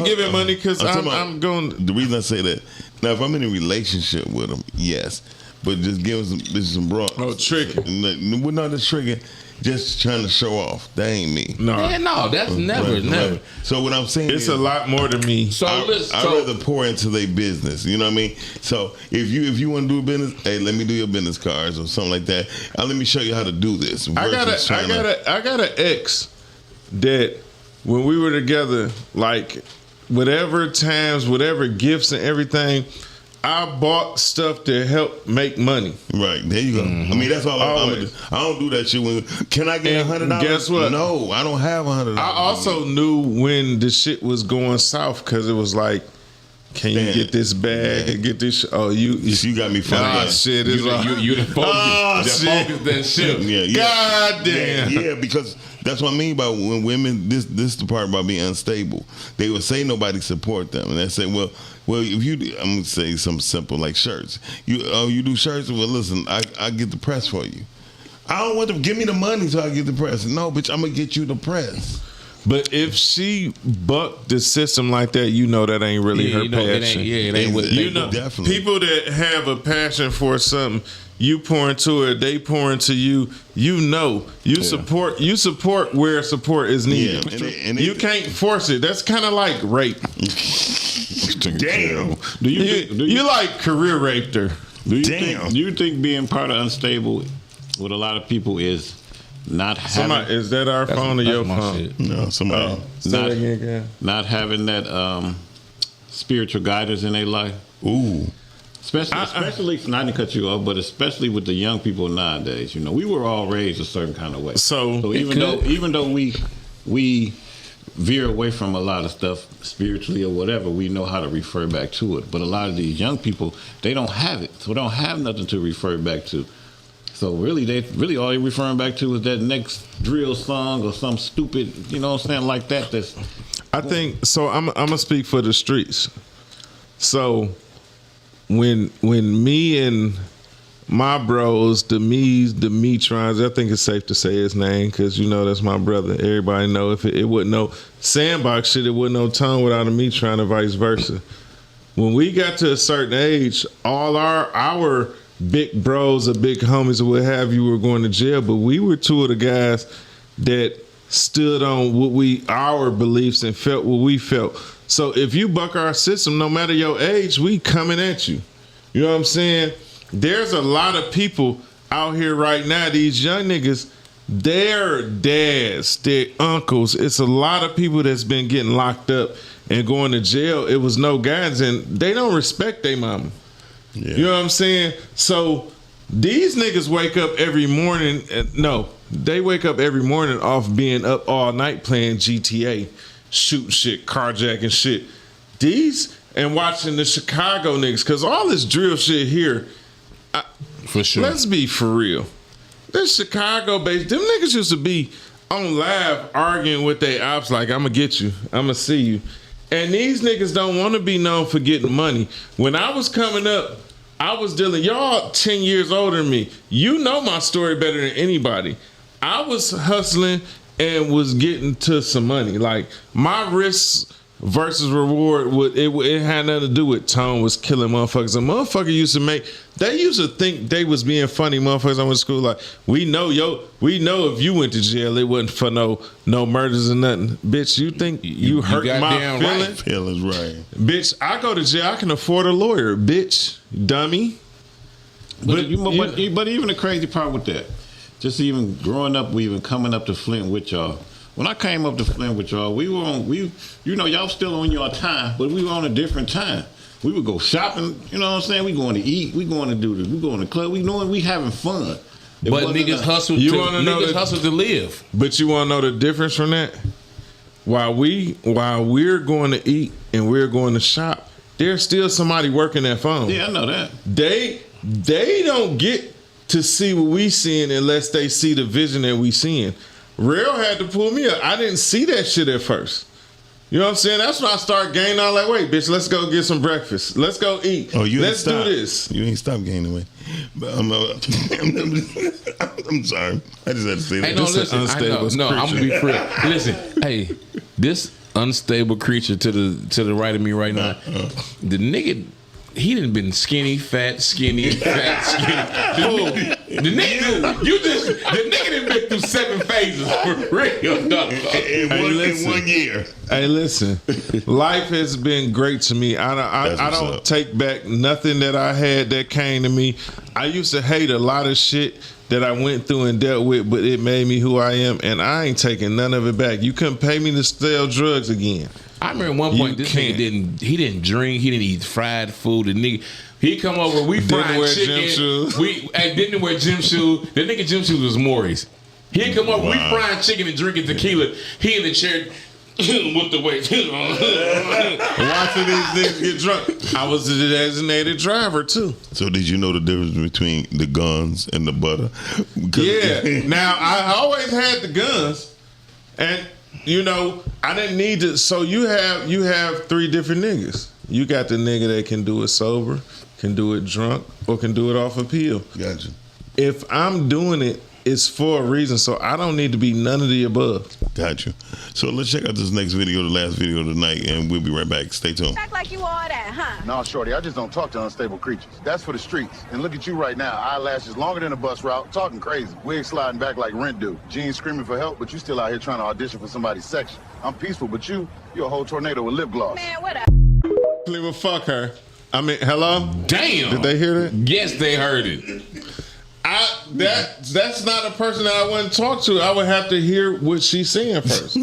giving money because I'm going. The reason I say that, now if I'm in a relationship with them, yes. But just give them some broad. Oh, tricking. We're not just tricking. Just trying to show off. That ain't me. No, that's never. So what I'm saying it's a lot more than me. So I'd rather pour into their business. You know what I mean? So if you want to do business, hey, let me do your business cards or something like that. Let me show you how to do this. I got an ex that when we were together, like whatever times, whatever gifts and everything, I bought stuff to help make money. Right, there you go. I mean, that's all I'm gonna do. I don't do that shit. Can I get $100? Guess what? No, I don't have $100. I also knew when the shit was going south because it was like, can you get this bag and get this? Oh, you got me fucked up. Shit, you the focus. Oh, shit. Focus that shit. Yeah. God damn. Yeah, because that's what I mean by when women. This is the part about being unstable. They would say nobody support them, and they say, well, if you, I'm gonna say something simple like shirts. You do shirts. Well, listen, I get the press for you. I don't want them. Give me the money so I get the press. No, bitch, I'm gonna get you the press. But if she bucked the system like that, you know that ain't really her passion. It ain't what you know. Definitely. People that have a passion for something, you pour into it, they pour into you. You know, you support where support is needed. Yeah. And you can't force it. That's kind of like rape. Damn. You like career raped her. Do you think being part of Unstable with a lot of people is not having... Somebody, is that our phone or your phone? Shit. No, somebody. Not having that spiritual guidance in their life. Ooh. Especially, not to cut you off, but especially with the young people nowadays. You know, we were all raised a certain kind of way. So even though we veer away from a lot of stuff spiritually or whatever, we know how to refer back to it. But a lot of these young people, they don't have it, so they don't have nothing to refer back to. So really all they're referring back to is that next drill song or some stupid, you know what I'm saying, like that. I think so. I'm gonna speak for the streets. So when me and my bros, the Metrons, I think it's safe to say his name because you know that's my brother. Everybody know if it wasn't no Sandbox shit, it wasn't no Tone without a Metron and vice versa. When we got to a certain age, all our big bros or big homies or what have you were going to jail, but we were two of the guys that stood on our beliefs and felt what we felt. So if you buck our system, no matter your age, we coming at you. You know what I'm saying? There's a lot of people out here right now, these young niggas, their dads, their uncles, it's a lot of people that's been getting locked up and going to jail. It was no guidance, and they don't respect their mama. Yeah. You know what I'm saying? So these niggas wake up every morning. They wake up every morning off being up all night playing GTA, shooting shit, carjacking shit. And watching the Chicago niggas, because all this drill shit here, for sure. Let's be for real. This Chicago based, them niggas used to be on live arguing with their ops like, I'm going to get you, I'm going to see you. And these niggas don't want to be known for getting money. When I was coming up, I was dealing, y'all 10 years older than me. You know my story better than anybody. I was hustling and was getting to some money. Like, my risks versus reward, it had nothing to do with Tone was killing motherfuckers. A motherfucker used to think they was being funny motherfuckers. I went to school like, we know if you went to jail, it wasn't for no murders or nothing. Bitch, you think you hurt my feelings? Feelings, right. Bitch, I go to jail, I can afford a lawyer, bitch, dummy. But even the crazy part with that, just even growing up, even coming up to Flint with y'all. When I came up to Flint with y'all, y'all still on your time, but we were on a different time. We would go shopping, you know what I'm saying? We going to eat, we going to do this, we going to club, we having fun. But niggas hustle to live. But you want to know the difference from that? While we're going to eat and we're going to shop, there's still somebody working that phone. Yeah, I know that. They don't get to see what we seeing unless they see the vision that we seeing. Real had to pull me up. I didn't see that shit at first. You know what I'm saying? That's when I start gaining. I'm like, wait, bitch, let's go get some breakfast. Let's go eat. Oh, let's do this. You ain't stop gaining weight. But I'm sorry. I just had to say that. Hey, no, listen. I'm gonna be free. Listen, hey, this unstable creature to the right of me right now, the nigga. He done been skinny, fat, skinny. The nigga done been through 7 phases for real, dog. In 1 year. Hey, listen, life has been great to me. I don't take back nothing that I had that came to me. I used to hate a lot of shit that I went through and dealt with, but it made me who I am, and I ain't taking none of it back. You couldn't pay me to sell drugs again. I remember at one point this nigga didn't drink, he didn't eat fried food. The nigga, he come over, we fried chicken. Didn't wear gym shoes. The nigga gym shoes was Maury's. He come over, we frying chicken and drinking tequila. He in the chair with the weight. Watching these niggas get drunk. I was the designated driver too. So did you know the difference between the guns and the butter? Yeah. Now I always had the guns, and you know I didn't need to. So you have 3 different niggas. You got the nigga that can do it sober, can do it drunk, or can do it off a pill. Gotcha. If I'm doing it, it's for a reason, so I don't need to be none of the above. Got you. So let's check out this next video, the last video of the night, and we'll be right back. Stay tuned. Act like you all that, huh? No, shorty, I just don't talk to unstable creatures. That's for the streets. And look at you right now, eyelashes longer than a bus route, talking crazy. Wig sliding back like rent due. Jeans screaming for help, but you still out here trying to audition for somebody's section. I'm peaceful, but you're a whole tornado with lip gloss. Man, what up? Well, fuck her. I mean, hello? Damn. Did they hear that? Yes, they heard it. That's not a person that I wouldn't talk to. I would have to hear what she's saying first.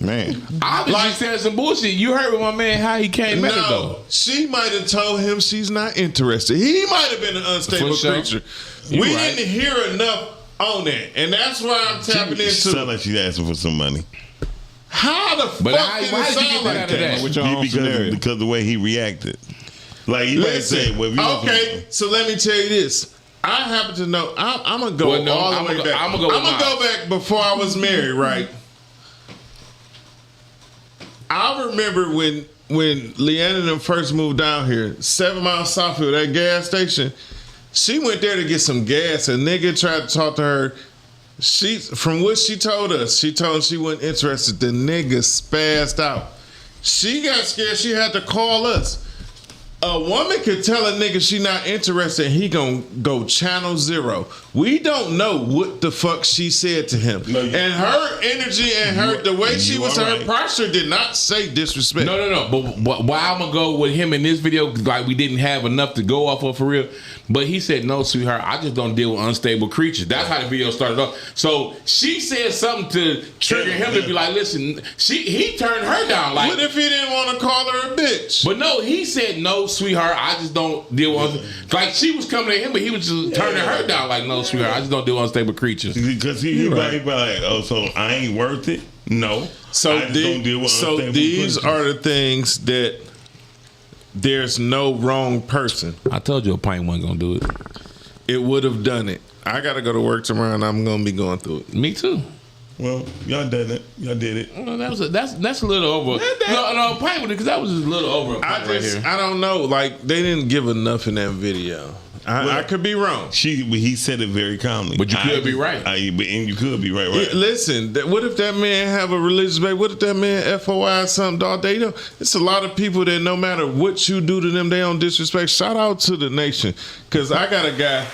Man. Obviously, said some bullshit. You heard with my man how he came at it, though. She might have told him she's not interested. He might have been an unstable creature. We didn't hear enough on that. And that's why I'm tapping into. Sound like she's asking for some money. How the fuck did it sound like that? Because of the way he reacted. Like, he might say, well, okay, so let me tell you this. I happen to know. I'm gonna go all the way back. I'm gonna go back before I was married, right? I remember when Leanna and them first moved down here, 7 Mile Southfield, that gas station. She went there to get some gas. A nigga tried to talk to her. From what she told us, she told him she wasn't interested. The nigga spazzed out. She got scared. She had to call us. A woman could tell a nigga she not interested and he gonna go channel 0. We don't know what the fuck she said to him. And her energy and the way she was, her posture did not say disrespect. No. But why I'm gonna go with him in this video, like we didn't have enough to go off of for real. But he said, no, sweetheart, I just don't deal with unstable creatures. That's how the video started off. So she said something to trigger him to be like, listen, he turned her down. Like, what if he didn't want to call her a bitch? But no, he said, no, sweetheart, I just don't deal with like she was coming at him, but he was just turning her down like, no, sweetheart, I just don't deal with unstable creatures. Because he like, oh, so I ain't worth it? No. So, I just don't deal with unstable these creatures. are the things that there's no wrong person. I told you a pint wasn't gonna do it. It would have done it. I gotta go to work tomorrow and I'm gonna be going through it. Me too. Well, y'all did it. Y'all did it. Well, that's a little over. No, pint with it because that was just a little over. I don't know. Like they didn't give enough in that video. I could be wrong. He said it very calmly. But you could be right. And you could be right. Yeah, listen, what if that man have a religious base? What if that man FOI something, dog? They don't. It's a lot of people that no matter what you do to them, they don't disrespect. Shout out to the nation. Because I got a guy,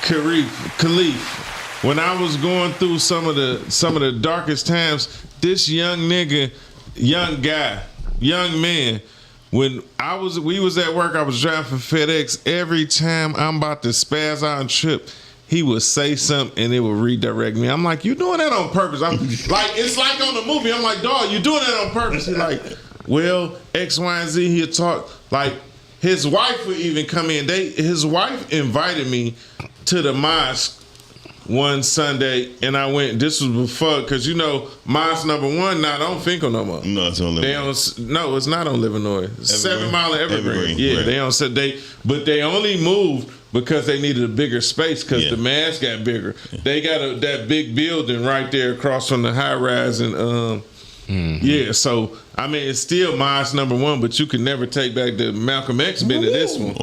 Khalif. When I was going through some of the darkest times, this young nigga, young man, when we was at work, I was driving for FedEx. Every time I'm about to spaz out and trip, he would say something and it would redirect me. I'm like, you doing that on purpose? I'm like, it's like on the movie. I'm like, dog, you doing that on purpose? He's like, well, X, Y, and Z. He'll talk. Like his wife would even come in. His wife invited me to the mosque one Sunday, and I went. This was before, because mosque number 1 not on Finkel no more. No, it's on Livernois. No, it's not on Livernois. 7 Mile and Evergreen. Yeah, right. they on. So they only moved because they needed a bigger space because the mass got bigger. Yeah. They got that big building right there across from the high rise and yeah. So I mean, it's still mosque number 1, but you can never take back the Malcolm X been to this one.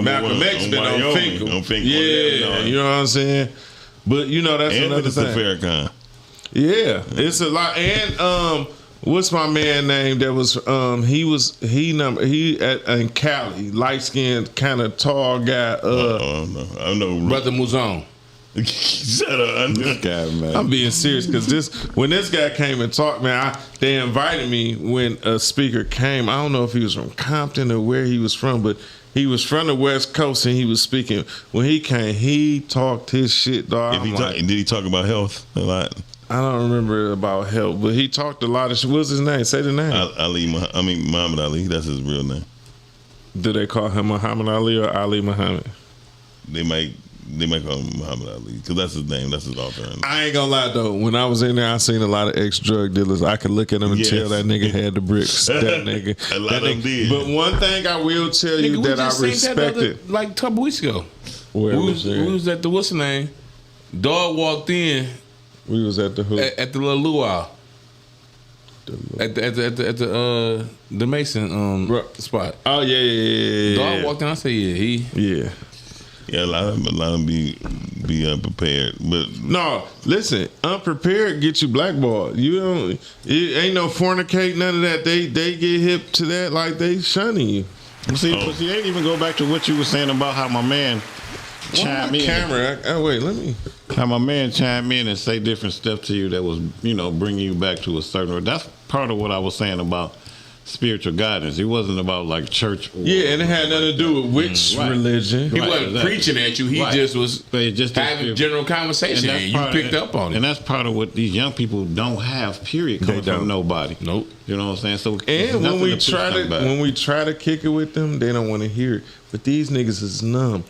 Malcolm X been on Finkel. Yeah, you know what I'm saying. But that's another thing. Farrakhan. Yeah, it's a lot. And what's my man name? That was he in Cali, light skinned, kind of tall guy. I know Brother Muzon. Shut up, this guy, man. I'm being serious because when this guy came and talked, man, they invited me when a speaker came. I don't know if he was from Compton or where he was from, but he was from the West Coast and he was speaking. When he came, he talked his shit, dog. Did he talk about health a lot? I don't remember about health, but he talked a lot of shit. What's his name? Say the name. Muhammad Ali. That's his real name. Do they call him Muhammad Ali or Ali Muhammad? They might call him Muhammad Ali because that's his name. That's his author. I ain't gonna lie though. When I was in there, I seen a lot of ex-drug dealers. I could look at them and tell that nigga had the bricks. That nigga. A lot of them did. But one thing I will tell you that I respected. Like a couple weeks ago. Where we was at the what's the name? Dog walked in. We was at the who? At the little luau. At the Mason spot. Oh yeah. Dog walked in. I said yeah. Yeah, a lot of them be unprepared. But no, listen, unprepared get you blackballed. You don't. It ain't no fornicate, none of that. They get hip to that like they shunning you. See, they didn't even go back to what you were saying about how my man chime in. Camera. Wait, let me. How my man chime in and say different stuff to you that was, bringing you back to a certain. That's part of what I was saying about spiritual guidance. It wasn't about like church. Yeah, and it had nothing to do with which religion. He wasn't preaching at you. He just was having general conversation, and you picked up on it. And that's part of what these young people don't have. Period. Coming from nobody. Nope. You know what I'm saying? So and when we try to kick it with them, they don't want to hear it. But these niggas is numb.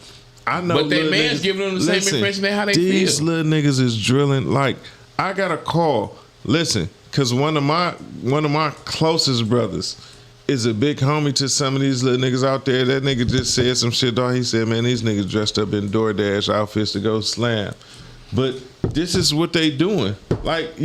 I know. But their man's giving them the same information than how they feel. These little niggas is drilling. Like, I got a call. Listen, because one of my closest brothers is a big homie to some of these little niggas out there. That nigga just said some shit, dog. He said, man, these niggas dressed up in DoorDash outfits to go slam. But this is what they doing. Like,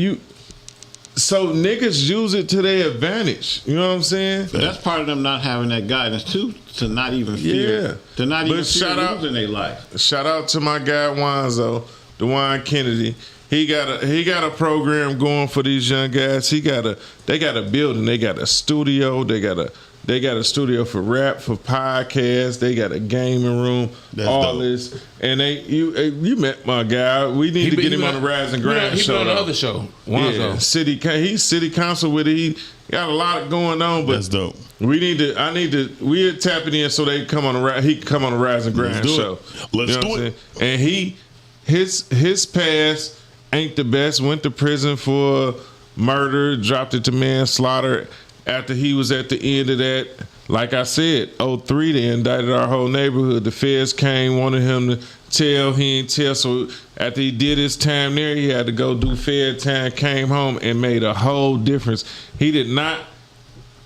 so niggas use it to their advantage. You know what I'm saying? But that's part of them not having that guidance too, to not even fear, to not even fear losing their life. Shout out to my guy Wanzo, DeJuan Kennedy. He got a program going for these young guys. They got a building. They got a studio. They got a studio for rap, for podcasts. They got a gaming room. That's all dope. This. And you met my guy. We need to get him on the Rise and Grind show. He been on the other show. Yeah, he's city council with it. He got a lot going on, but that's dope. We're tapping in so they come on he can come on the Rise and Grind show. Let's do it. And his past ain't the best. Went to prison for murder, dropped it to manslaughter. After he was at the end of that, like I said, 2003, they indicted our whole neighborhood. The feds came, wanted him to tell. He ain't tell. So after he did his time there, he had to go do fed time, came home and made a whole difference. He did not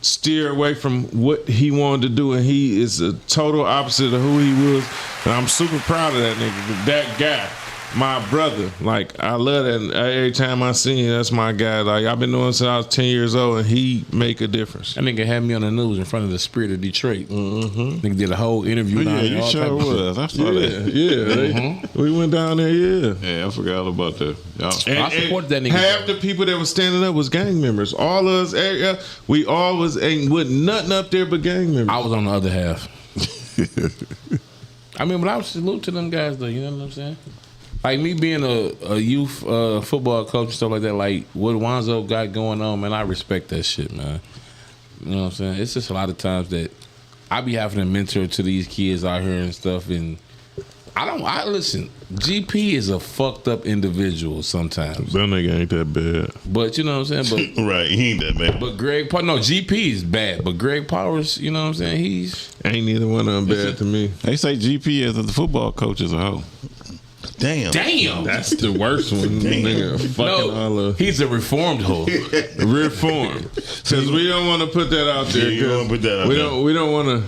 steer away from what he wanted to do, and he is a total opposite of who he was. And I'm super proud of that nigga, that guy. My brother, like, I love that. Every time I see him, that's my guy. Like, I've been doing it since I was 10 years old, and he make a difference. That nigga had me on the news in front of the Spirit of Detroit. Nigga did a whole interview. Yeah, you sure was. I saw that. Yeah, we went down there. Yeah, I forgot all about that. I supported that nigga. Half the people that was standing up was gang members. All of us, we all ain't with nothing up there but gang members. I was on the other half. I mean, but I was salute to them guys, though. You know what I'm saying? Like me being a youth football coach and stuff like that, like what Wanzo got going on, man, I respect that shit, man. You know what I'm saying? It's just a lot of times that I be having to mentor to these kids out here and stuff, and I listen, GP is a fucked up individual sometimes. That nigga ain't that bad. But you know what I'm saying? But right, he ain't that bad. But GP is bad, but Greg Powers, you know what I'm saying? He's ain't neither one of them bad to me. They say GP as the football coach is a hoe. Damn. That's the worst one. Nigga, fucking all of. He's a reformed hoe. Reformed. Because we don't want to put that out there. Yeah, you don't put that out there. We don't want to.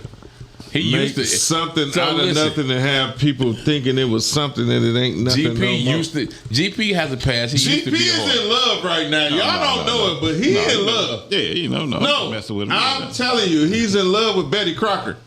He make used to something out of nothing and have people thinking it was something that it ain't nothing. GP has a past. GP is in love right now. Y'all don't know it, but he in love. Yeah, you know, no. Messing with him. I'm telling you, he's in love with Betty Crocker.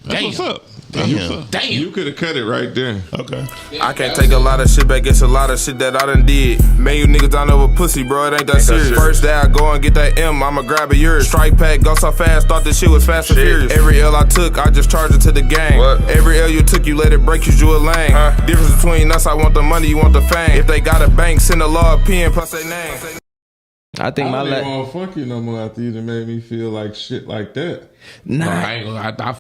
That's what's up. Damn. You could have cut it right there. Okay. I can't take a lot of shit back. It's a lot of shit that I done did. Man, you niggas don't know a pussy, bro. It ain't that serious. First day I go and get that M, I'ma grab a yours. Strike pack, go so fast, thought this shit was fast and furious. Every L I took, I just charged it to the gang. Every L you took, you let it break you, a lane. Difference between us, I want the money, you want the fame. If they got a bank, send a law pen plus their name. I think I don't even want to fuck you no more after you done made me feel like shit like that. Nah, I